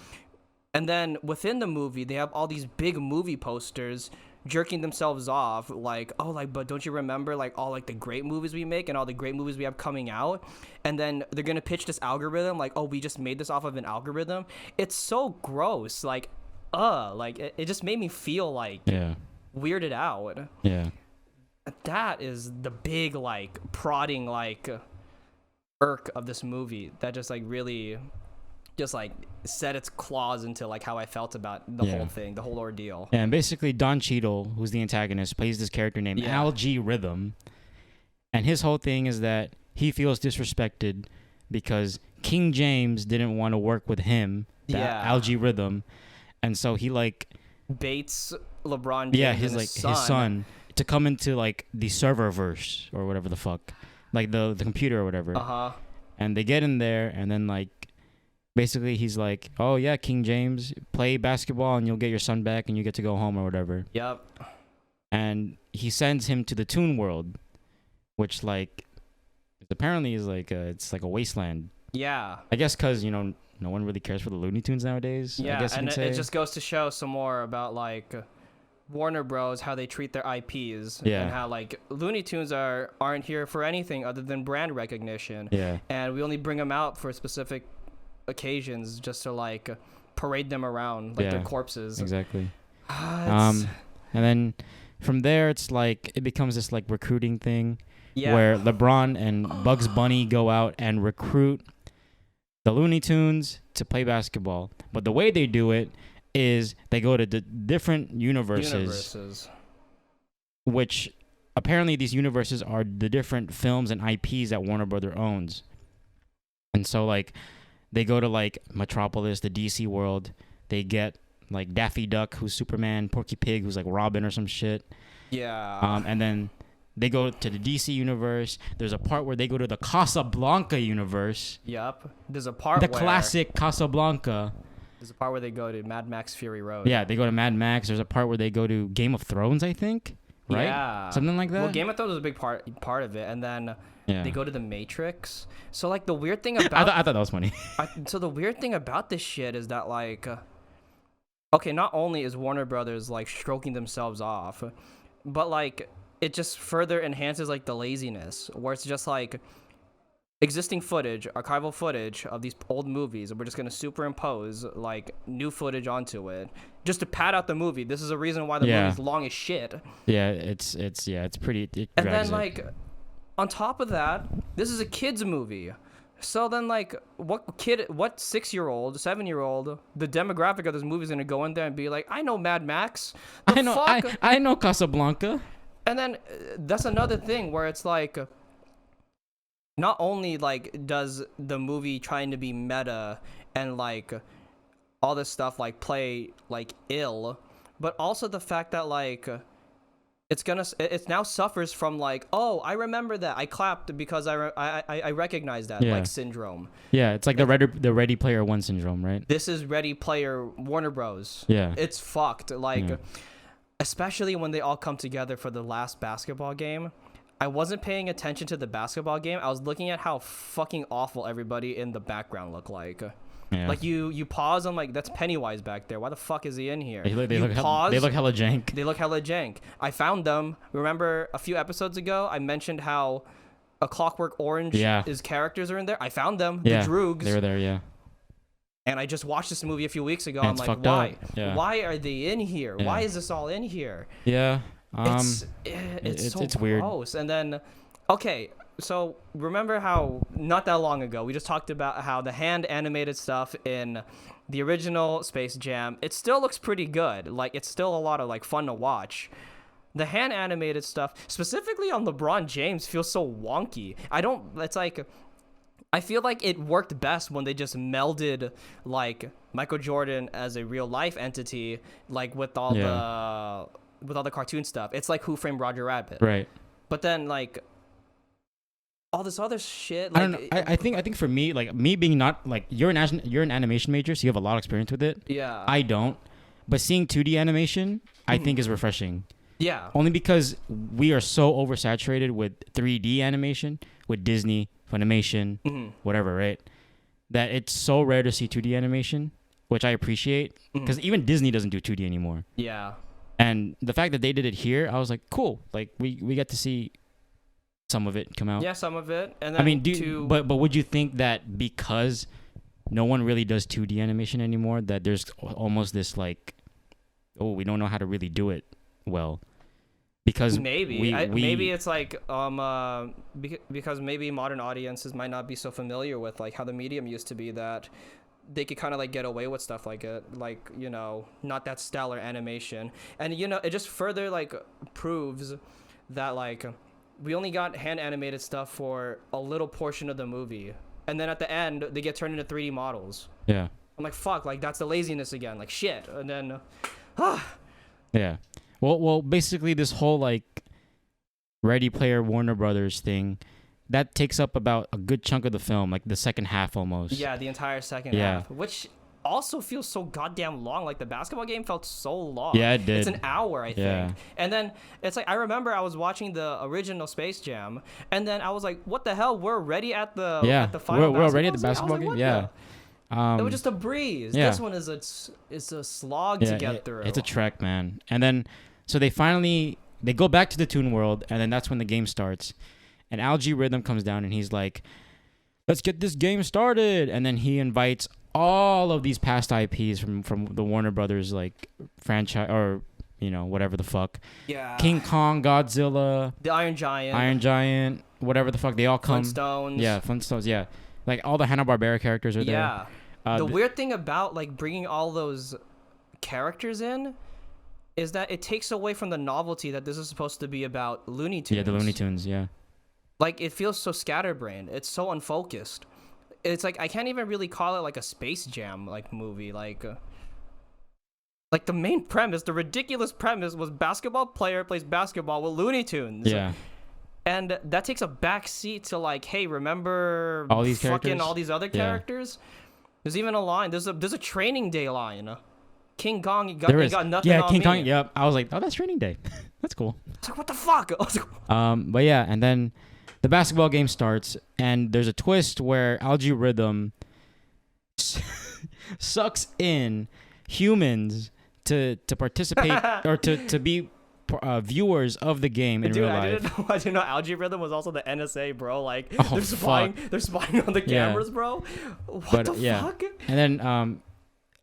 And then within the movie, they have all these big movie posters jerking themselves off like, oh, like, but don't you remember like all like the great movies we make and all the great movies we have coming out? And then they're going to pitch this algorithm like, oh, we just made this off of an algorithm. It's so gross. Like, like it just made me feel like weirded out. Yeah. That is the big like prodding like irk of this movie that just like really just like set its claws into like how I felt about the whole thing, the whole ordeal. Yeah, and basically Don Cheadle, who's the antagonist, plays this character named Al G. Rhythm, and his whole thing is that he feels disrespected because King James didn't want to work with him, Al G. Rhythm, and so he like baits LeBron James his son to come into like the serververse or whatever the fuck, like the computer or whatever. And they get in there, and then like basically he's like, oh yeah, King James, play basketball and you'll get your son back and you get to go home or whatever. Yep. And he sends him to the Toon World, which like apparently is like it's like a wasteland. Yeah. I guess because no one really cares for the Looney Tunes nowadays. Yeah, I guess and it just goes to show some more about like Warner Bros, how they treat their IPs, and how like Looney Tunes aren't here for anything other than brand recognition. Yeah. And we only bring them out for specific occasions just to like parade them around like their corpses. Exactly. And then from there it's like it becomes this like recruiting thing where LeBron and Bugs Bunny go out and recruit the Looney Tunes to play basketball. But the way they do it is they go to different universes, which apparently these universes are the different films and IPs that Warner Brother owns. And so like they go to like Metropolis, the DC world. They get like Daffy Duck, who's Superman, Porky Pig, who's like Robin or some shit. Yeah. And then they go to the DC universe. There's a part where they go to the Casablanca universe. Yep. There's a part the classic Casablanca. There's a part where they go to Mad Max Fury Road. Yeah, they go to Mad Max. There's a part where they go to Game of Thrones, I think. Right? Yeah. Something like that. Well, Game of Thrones was a big part of it. And then they go to the Matrix. So, like, the weird thing about... I thought that was funny. So, the weird thing about this shit is that, like... okay, not only is Warner Brothers, like, stroking themselves off, but, like, it just further enhances, like, the laziness. Where it's just, like... existing footage, archival footage of these old movies, and we're just gonna superimpose like new footage onto it, just to pad out the movie. This is a reason why the movie's long as shit. Yeah, it's pretty. And then like, on top of that, this is a kids movie. So then like, what 6-year-old, 7-year-old, the demographic of this movie is gonna go in there and be like, I know Mad Max. I know Casablanca. And then that's another thing where it's like, not only like does the movie trying to be meta and like all this stuff like play like ill, but also the fact that like it now suffers from like, oh, I remember that I clapped because I recognize that like syndrome. Yeah, it's like the Ready Player One syndrome, right? This is Ready Player Warner Bros. Yeah, it's fucked. Like, especially when they all come together for the last basketball game. I wasn't paying attention to the basketball game. I was looking at how fucking awful everybody in the background looked like. Yeah. Like you pause. I'm like, that's Pennywise back there. Why the fuck is he in here? They look hella jank. They look hella jank. I found them. Remember a few episodes ago, I mentioned how A Clockwork Orange, his characters are in there. I found them. Yeah, the Droogs. They were there. Yeah. And I just watched this movie a few weeks ago. And I'm like, why? Yeah. Why are they in here? Yeah. Why is this all in here? Yeah. It's so weird. Gross. And then, okay, so remember how not that long ago we just talked about how the hand animated stuff in the original Space Jam, it still looks pretty good. Like, it's still a lot of like fun to watch. The hand animated stuff, specifically on LeBron James, feels so wonky. It's like I feel like it worked best when they just melded like Michael Jordan as a real life entity, like with all the cartoon stuff. It's like Who Framed Roger Rabbit, Right. But then like all this other shit. I Like, don't know. I think for me, like me being not like you're an animation major, so you have a lot of experience with it. yeah, I don't. But seeing 2D animation, I think is refreshing. yeah, Only because we are so oversaturated with 3D animation, with Disney, Funimation, whatever, right? That it's so rare to see 2D animation, which I appreciate. Because even Disney doesn't do 2D anymore. yeah. And the fact that they did it here, I was like, cool. Like we get to see some of it come out. Yeah, some of it. And then I mean, but would you think that because no one really does 2D animation anymore, that there's almost this like, oh, we don't know how to really do it well? Because maybe maybe it's like because maybe modern audiences might not be so familiar with like how the medium used to be, that they could kind of like get away with stuff like it, like, you know, not that stellar animation. And you know, it just further like proves that like we only got hand animated stuff for a little portion of the movie, and then at the end they get turned into 3D models. Yeah. I'm like, fuck, like that's the laziness again, like shit. And then Yeah. Well, basically this whole like Ready Player Warner Brothers thing, that takes up about a good chunk of the film, like the second half almost. yeah, the entire second half, which also feels so goddamn long. Like the basketball game felt so long. Yeah, it did. It's an hour, I think. And then it's like I remember I was watching the original Space Jam, and then I was like, "What the hell? We're already at the final. We're already at the basketball game. Yeah, it was just a breeze. Yeah. This one is a slog to get through. It's a trek, man. And then so they go back to the Toon World, and then that's when the game starts. And Algae Rhythm comes down, and he's like, "Let's get this game started." And then he invites all of these past IPs from the Warner Brothers like franchise, or you know, whatever the fuck. Yeah. King Kong, Godzilla, the Iron Giant, whatever the fuck, they all come. Flintstones. Yeah, Flintstones. Yeah, like all the Hanna-Barbera characters are there. Yeah. The weird thing about like bringing all those characters in is that it takes away from the novelty that this is supposed to be about Looney Tunes. Yeah, the Looney Tunes. Yeah. Like it feels so scatterbrained. It's so unfocused. It's like I can't even really call it like a Space Jam like movie. Like the main premise, the ridiculous premise was basketball player plays basketball with Looney Tunes. Yeah. And that takes a back seat to like, hey, remember all these fucking characters? all these other characters? There's even a line. There's a Training Day line. King Kong, you got nothing on King me. Kong. Yep. I was like, oh, that's Training Day. That's cool. It's like, what the fuck? But yeah, and then the basketball game starts, and there's a twist where Algae Rhythm sucks in humans to participate or to be viewers of the game in real life. I didn't know Algae Rhythm was also the NSA, bro. Like they're spying on the Yeah. cameras, bro. What the fuck? And then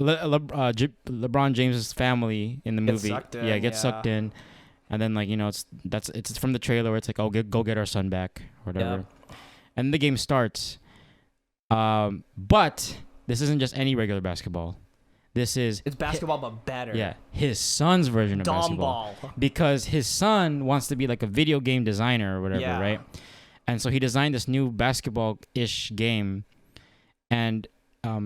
LeBron James's family in the movie gets sucked in. And then like, you know, it's from the trailer where it's like, oh, go get our son back or whatever. Yeah. And the game starts. But this isn't just any regular basketball. It's basketball but better. Yeah, his son's version of basketball. Because his son wants to be like a video game designer or whatever, right? And so he designed this new basketball-ish game. And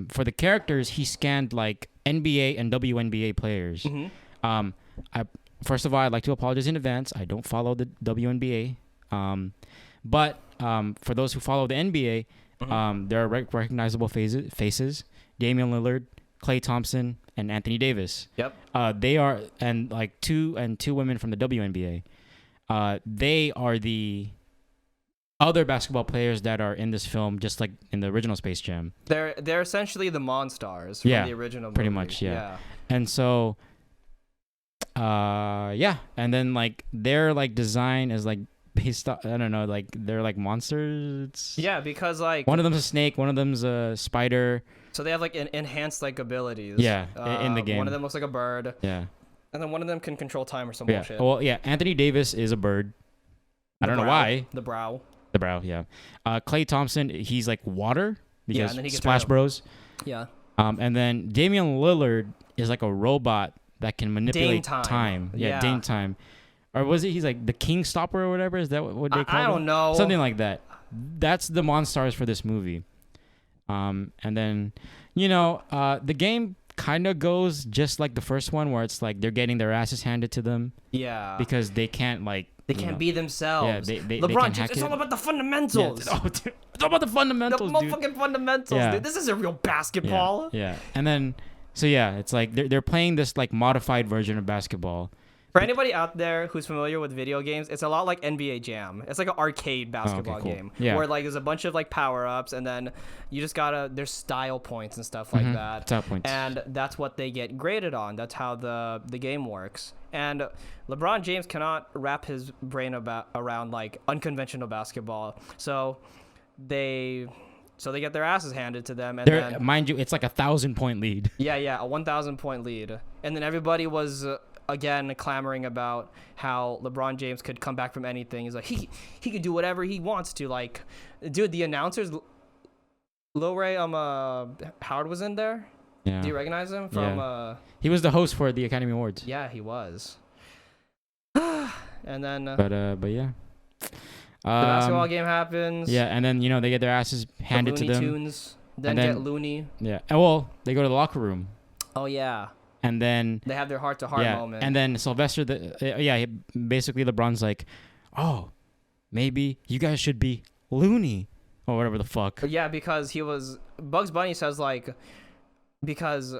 for the characters, he scanned like NBA and WNBA players. Mm-hmm. First of all, I'd like to apologize in advance. I don't follow the WNBA. But for those who follow the NBA, there are recognizable faces. Damian Lillard, Klay Thompson, and Anthony Davis. Yep. They are, and like two women from the WNBA. They are the other basketball players that are in this film, just like in the original Space Jam. They're essentially the Mon-Stars from the original movie. Pretty much, yeah. And so and then like their like design is like based on, I don't know, like they're like monsters. Yeah, because like one of them's a snake, one of them's a spider. So they have like enhanced like abilities. Yeah, in the game. One of them looks like a bird. Yeah. And then one of them can control time or some bullshit. Well, yeah, Anthony Davis is a bird. I don't know why. The brow, yeah. Klay Thompson, he's like water because and then he Splash Bros. Yeah. And then Damian Lillard is like a robot that can manipulate time. Yeah, Dame time. Or was it he's like the King Stopper or whatever? Is that what they call him? I don't know. Something like that. That's the Mon-Stars for this movie. And then, the game kind of goes just like the first one, where it's like they're getting their asses handed to them. Yeah. Because they can't they can't be themselves. Yeah, they LeBron can James, hack it's it. all about the fundamentals. Yeah, it's all about the fundamentals, The dude. motherfucking fundamentals, Yeah. dude. This isn't real basketball. Yeah. And then, so yeah, it's like they're playing this like modified version of basketball. For anybody out there who's familiar with video games, it's a lot like NBA Jam. It's like an arcade basketball cool. game. Yeah. Where like there's a bunch of like power-ups, and then you just there's style points and stuff like that. Style points. And that's what they get graded on. That's how the game works. And LeBron James cannot wrap his brain around like unconventional basketball. So they get their asses handed to them, and then, mind you, it's like 1,000-point lead. Yeah, a 1,000-point lead. And then everybody was again clamoring about how LeBron James could come back from anything. He's like, he could do whatever he wants to. Like, dude, the announcers, Lil Ray Howard was in there. Yeah. Do you recognize him from? He was the host for the Academy Awards. Yeah, he was. And then, But yeah. the basketball game happens. Yeah, and then they get their asses handed to Looney them. Tunes, then and get loony. Yeah. And well, they go to the locker room. Oh yeah. And then They have their heart-to-heart moment. And then Sylvester, basically LeBron's like, oh, maybe you guys should be loony or whatever the fuck. Yeah, because Bugs Bunny says like, because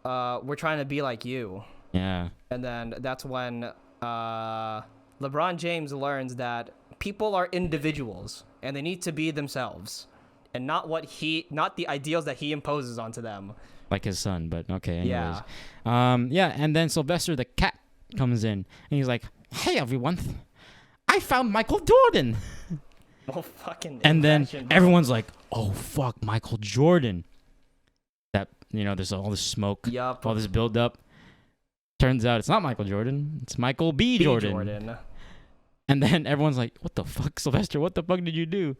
we're trying to be like you. Yeah. And then that's when LeBron James learns that people are individuals and they need to be themselves, and not the ideals that he imposes onto them. Like his son, but okay. Anyways. Yeah. And then Sylvester the cat comes in and he's like, "Hey everyone, I found Michael Jordan." Oh fucking. And then everyone's like, "Oh fuck, Michael Jordan." That there's all this smoke, Yup. all this build up. Turns out it's not Michael Jordan. It's Michael B. Jordan. And then everyone's like, "What the fuck, Sylvester? What the fuck did you do?"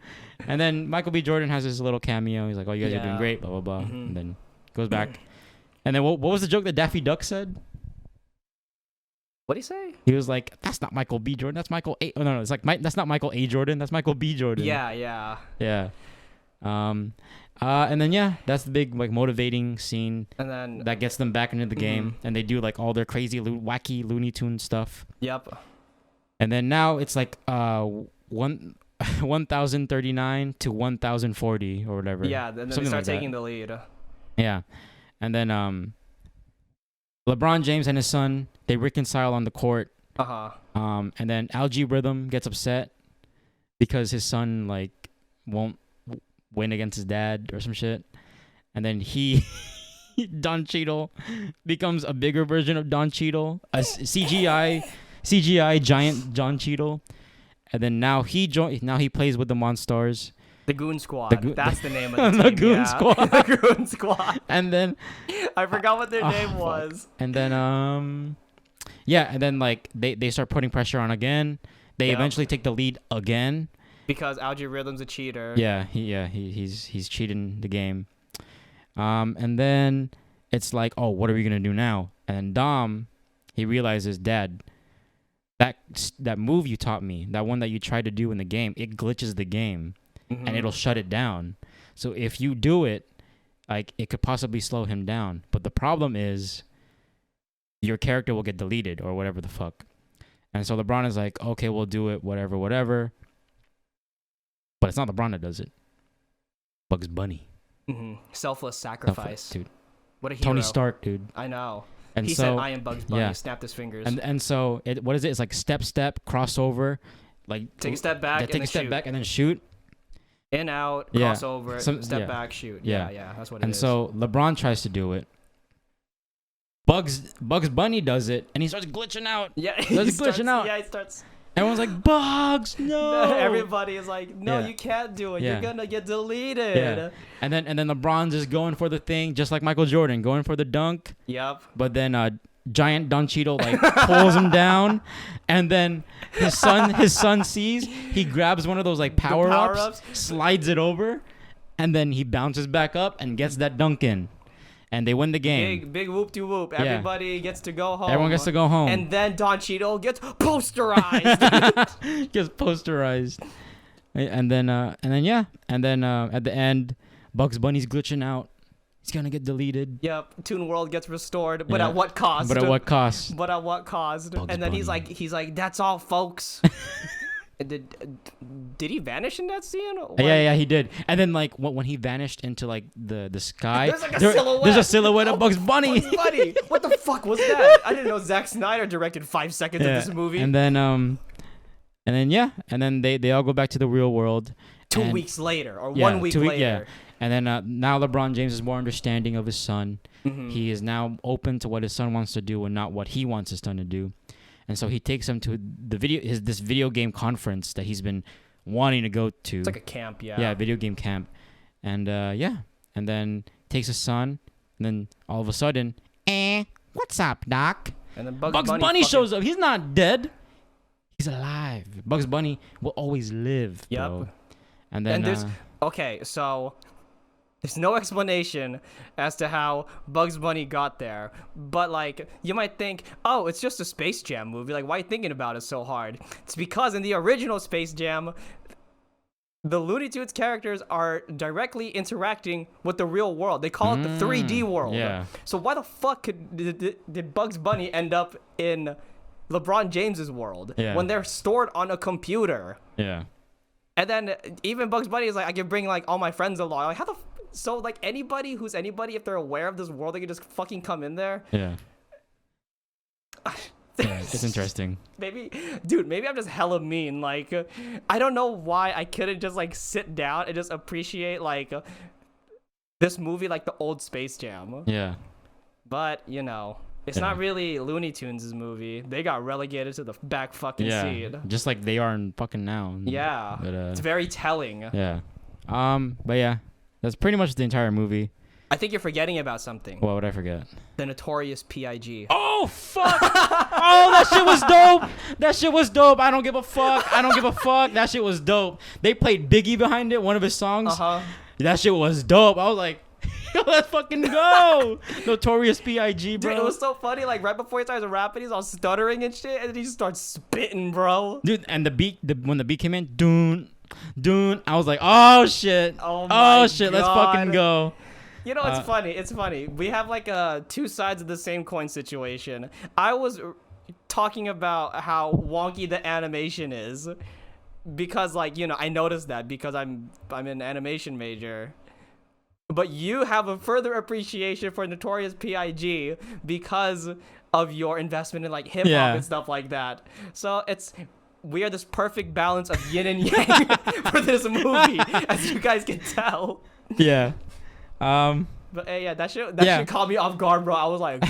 And then Michael B. Jordan has this little cameo. He's like, "Oh, you guys are doing great." Blah blah blah. Mm-hmm. And then goes back. And then what was the joke that Daffy Duck said? What'd he say? He was like, "That's not Michael B. Jordan. That's Michael A." Oh no, it's like that's not Michael A. Jordan. That's Michael B. Jordan. Yeah. And then that's the big like motivating scene. And then that gets them back into the game, and they do like all their crazy wacky Looney Tune stuff. Yep. And then now it's like 1,039 to 1,040 or whatever. Yeah, and then they start taking the lead. Yeah. And then LeBron James and his son, they reconcile on the court. And then Algae Rhythm gets upset because his son like won't win against his dad or some shit. And then Don Cheadle becomes a bigger version of Don Cheadle, a CGI giant John Cheadle. And then now he plays with the Mon-Stars. The Goon Squad. That's the name of the team. Goon Squad. The Goon Squad. And then I forgot what their name was. And then and then like they start putting pressure on again. They eventually take the lead again. Because Algae Rhythm's a cheater. Yeah, he's cheating the game. And then it's like, oh, what are we gonna do now? And then Dom, he realizes, Dad, that move you taught me, that one that you tried to do in the game, it glitches the game, and it'll shut it down. So if you do it, like it could possibly slow him down. But the problem is, your character will get deleted or whatever the fuck. And so LeBron is like, okay, we'll do it, whatever. But it's not LeBron that does it. Bugs Bunny. Selfless sacrifice. Dude. What a hero. Tony Stark, dude. I know. And he so, said, "I am Bugs Bunny." Snapped his fingers. And so what is it? It's like step, crossover, like take a step back. Take a step back and then shoot. In, out, crossover, step back, shoot. Yeah, that's what it is. And so LeBron tries to do it. Bugs Bunny does it, and he starts glitching out. Yeah, he starts. Everyone's like, Bugs, no. Everybody is like, no, you can't do it. You're gonna get deleted. Yeah. And then LeBron's just going for the thing, just like Michael Jordan, going for the dunk. Yep. But then giant Don Cheadle like pulls him down, and then his son sees, he grabs one of those like power-ups, slides it over, and then he bounces back up and gets that dunk in. And they win the game. Big whoop-de-whoop. Everybody gets to go home. Everyone gets to go home. And then Don Cheadle gets posterized. And then at the end, Bugs Bunny's glitching out. He's gonna get deleted. Yep, Toon World gets restored, but Yeah. at what cost? But at what cost? But at what cost? Bugs And then Bunny. he's like, that's all, folks. Did he vanish in that scene? Yeah, he did. And then like when he vanished into like the sky, There's like a silhouette. There's a silhouette of Bugs Bunny. Bugs Bunny. What the fuck was that? I didn't know Zack Snyder directed 5 seconds of this movie. And then they all go back to the real world. 2 and- weeks later, or yeah, 1 week 2 week- later. yeah. And then now LeBron James is more understanding of his son. Mm-hmm. He is now open to what his son wants to do and not what he wants his son to do. And so he takes him to this video game conference that he's been wanting to go to. It's like a camp, yeah. Yeah, video game camp. And and then takes his son, and then all of a sudden, what's up, Doc? And then Bugs Bunny shows up. He's not dead. He's alive. Bugs Bunny will always live, bro. Yep. And then And there's okay, so there's no explanation as to how Bugs Bunny got there. But like, you might think, oh, it's just a Space Jam movie. Like, why are you thinking about it so hard? It's because in the original Space Jam, the Looney Tunes characters are directly interacting with the real world. They call it the 3D world. yeah. So why the fuck did Bugs Bunny end up in LeBron James's world when they're stored on a computer? yeah. And then even Bugs Bunny is like, I can bring like all my friends along. Like, how the so like anybody who's anybody, if they're aware of this world, they can just fucking come in there. Yeah. Yeah, it's interesting. Maybe I'm just hella mean. Like, I don't know why I couldn't just like sit down and just appreciate like this movie, like the old Space Jam. Yeah. But you know, it's not really Looney Tunes' movie. They got relegated to the back fucking seat. Just like they are in fucking now. Yeah, But, it's very telling. yeah. But yeah, that's pretty much the entire movie. I think you're forgetting about something. What would I forget? The Notorious P.I.G. Oh fuck! Oh, that shit was dope. That shit was dope. I don't give a fuck. That shit was dope. They played Biggie behind it, one of his songs. That shit was dope. I was like, yo, let's fucking go. Notorious P.I.G., bro. Dude, it was so funny. Like right before he starts rapping, he's all stuttering and shit, and then he just starts spitting, bro. Dude, and the beat, when the beat came in, dun, I was like, oh shit. Oh shit, God. let's fucking go. You know, it's funny. It's funny. We have like two sides of the same coin situation. I was talking about how wonky the animation is because, like, you know, I noticed that because I'm an animation major. But you have a further appreciation for Notorious P.I.G. because of your investment in like hip hop and stuff like that. So we are this perfect balance of yin and yang for this movie, as you guys can tell. Yeah. But yeah, that shit caught me off guard, bro. I was like,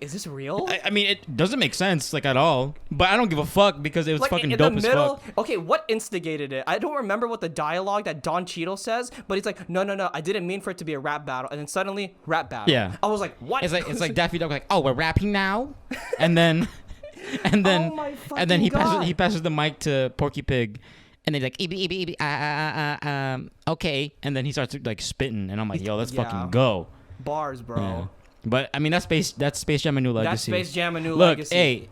is this real? I mean, it doesn't make sense, like, at all. But I don't give a fuck because it was like, fucking in dope the as middle, fuck. okay, what instigated it? I don't remember what the dialogue that Don Cheadle says, but he's like, no, I didn't mean for it to be a rap battle. And then suddenly, rap battle. Yeah. I was like, what? It's like Daffy Duck, like, oh, we're rapping now? And then... Oh my fucking he God. passes the mic to Porky Pig, and they're like, okay, and then he starts like spitting, and I'm like, yo, let's fucking go. Bars, bro. Yeah. But I mean, that's Space Jam: A New Legacy. That's Space Jam: A New Look, Legacy. hey,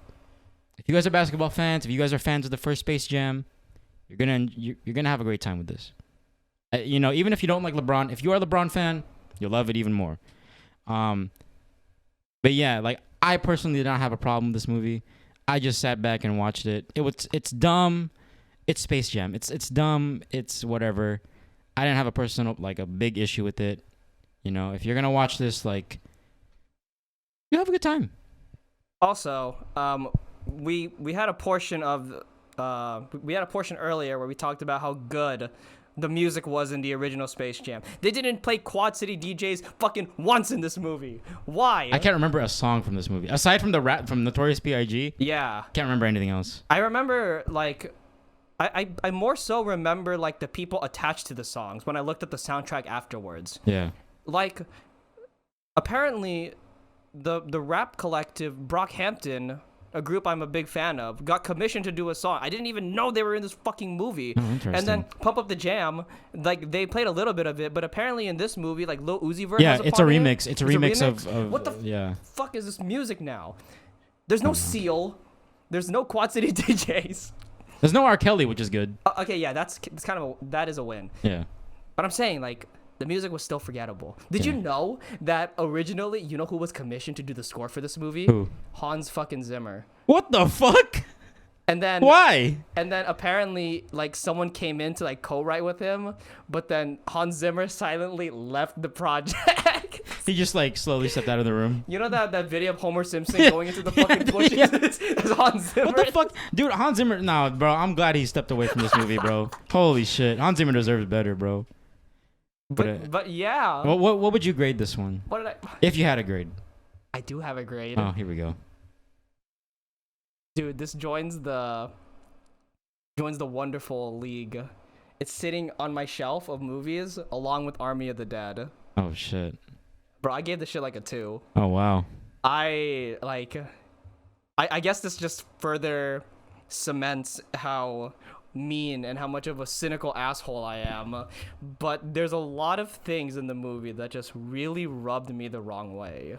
if you guys are basketball fans, if you guys are fans of the first Space Jam, you're gonna have a great time with this. You know, even if you don't like LeBron, if you are a LeBron fan, you'll love it even more. But yeah, like I personally did not have a problem with this movie. I just sat back and watched it. It's dumb. It's Space Jam. It's dumb. It's whatever. I didn't have a big issue with it. You know, if you're gonna watch this, like, you have a good time. Also, we had a portion earlier where we talked about how good the music was in the original Space Jam. They didn't play Quad City DJs fucking once in this movie. Why? I can't remember a song from this movie aside from the rap from Notorious P.I.G. Yeah. Can't remember anything else. I remember like I more so remember like the people attached to the songs when I looked at the soundtrack afterwards. Yeah. Like apparently the rap collective Brockhampton, a group I'm a big fan of, got commissioned to do a song. I didn't even know they were in this fucking movie. Oh, interesting. And then Pump Up the Jam, like they played a little bit of it, but apparently in this movie, like Lil Uzi Vert has a it's a part in it. remix. It's a remix of what the fuck is this music now? There's no Seal. There's no Quad City DJs. There's no R. Kelly, which is good. Okay, yeah, that is a win. Yeah. But I'm saying like the music was still forgettable. Did you know that originally, you know who was commissioned to do the score for this movie? Who? Hans fucking Zimmer. What the fuck? And then Why? And then apparently, like, someone came in to like co-write with him, but then Hans Zimmer silently left the project. He just like slowly stepped out of the room. You know that video of Homer Simpson going into the fucking bushes? It's Hans Zimmer. What the fuck, dude? Hans Zimmer. Nah, bro. I'm glad he stepped away from this movie, bro. Holy shit, Hans Zimmer deserves better, bro. But yeah. What would you grade this one? What did I? If you had a grade. I do have a grade. Oh, here we go. Dude, this joins the wonderful league. It's sitting on my shelf of movies along with Army of the Dead. Oh shit. Bro, I gave this shit like a 2. Oh wow. I guess this just further cements how mean and how much of a cynical asshole I am. But there's a lot of things in the movie that just really rubbed me the wrong way.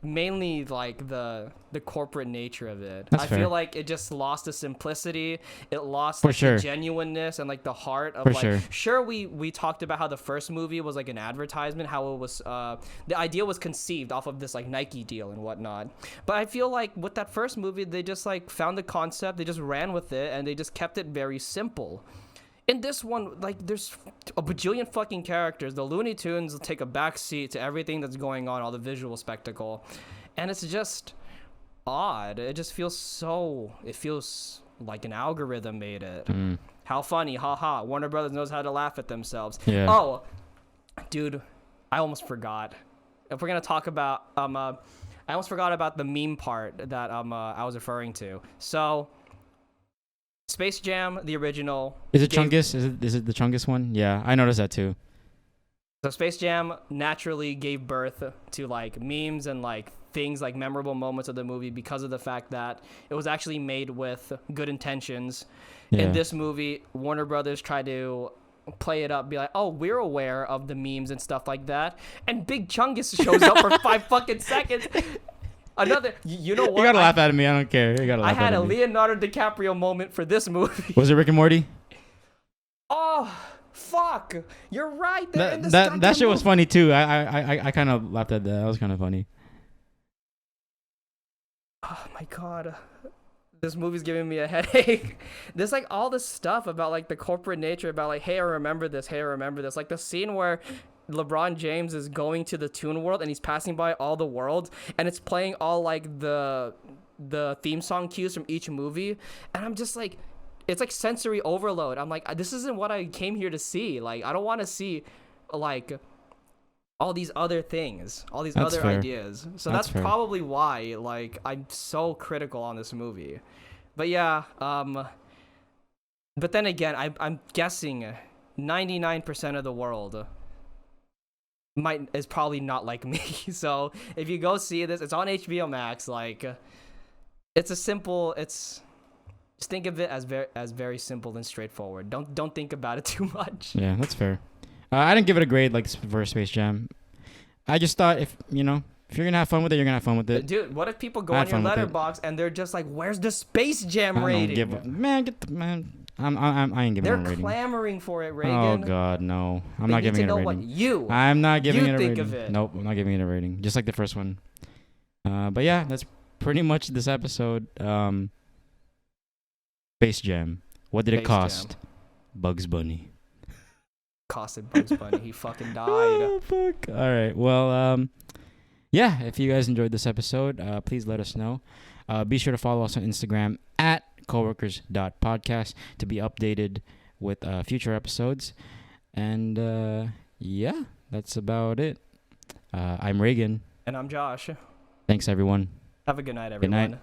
Mainly like the corporate nature of it. That's I fair. feel like it just lost the simplicity. It lost For like, sure. the genuineness and like the heart of For like sure. we talked about how the first movie was like an advertisement, how it was the idea was conceived off of this like Nike deal and whatnot. But I feel like with that first movie they just like found the concept, they just ran with it, and they just kept it very simple. In this one, like, there's a bajillion fucking characters. The Looney Tunes take a back seat to everything that's going on, all the visual spectacle. And it's just odd. It just feels it feels like an algorithm made it. How funny, haha. Warner Brothers knows how to laugh at themselves. Yeah. Oh, dude, I almost forgot. If we're going to talk about, I almost forgot about the meme part that I was referring to. So, Space Jam, the original. Is it Chungus? Is it the Chungus one? Yeah, I noticed that too. So Space Jam naturally gave birth to like memes and like things like memorable moments of the movie because of the fact that it was actually made with good intentions. Yeah. In this movie, Warner Brothers tried to play it up, be like, oh, we're aware of the memes and stuff like that. And Big Chungus shows up for 5 fucking seconds. Another, you know what? You gotta laugh at me. I don't care. You gotta laugh I had at a me. Leonardo DiCaprio moment for this movie. Was it Rick and Morty? Oh, fuck! You're right. That shit was funny too. I kind of laughed at that. That was kind of funny. Oh my god, this movie's giving me a headache. There's like all this stuff about like the corporate nature, about like, hey, I remember this. Hey, I remember this. Like the scene where LeBron James is going to the Toon World and he's passing by all the worlds, and it's playing all like the theme song cues from each movie, and I'm just like, it's like sensory overload. I'm like, this isn't what I came here to see. Like, I don't want to see like all these other things, all these other fair. ideas. So that's fair. probably why like I'm so critical on this movie. But yeah, but then again, I'm guessing 99% of the world is probably not like me. So if you go see this, it's on HBO Max. Like, just think of it as very simple and straightforward. Don't think about it too much. Yeah, that's fair. I didn't give it a grade like for Space Jam. I just thought if you're gonna have fun with it, you're gonna have fun with it. Dude, what if people go on your letterbox and they're just like, "Where's the Space Jam rating?" I ain't giving it a rating. They're clamoring for it, Regan. Oh God, no! I'm not giving it a rating. I'm not giving it a think rating. of it. Nope, I'm not giving it a rating. Just like the first one. But yeah, that's pretty much this episode. Space Jam. What did it Space cost? Jam. Bugs Bunny. Costed Bugs Bunny. He fucking died. Oh fuck! All right. Well, yeah. If you guys enjoyed this episode, please let us know. Be sure to follow us on Instagram at coworkers.podcast to be updated with future episodes. And yeah, that's about it. I'm Regan. And I'm Josh. Thanks, everyone. Have a good night, Good everyone. night.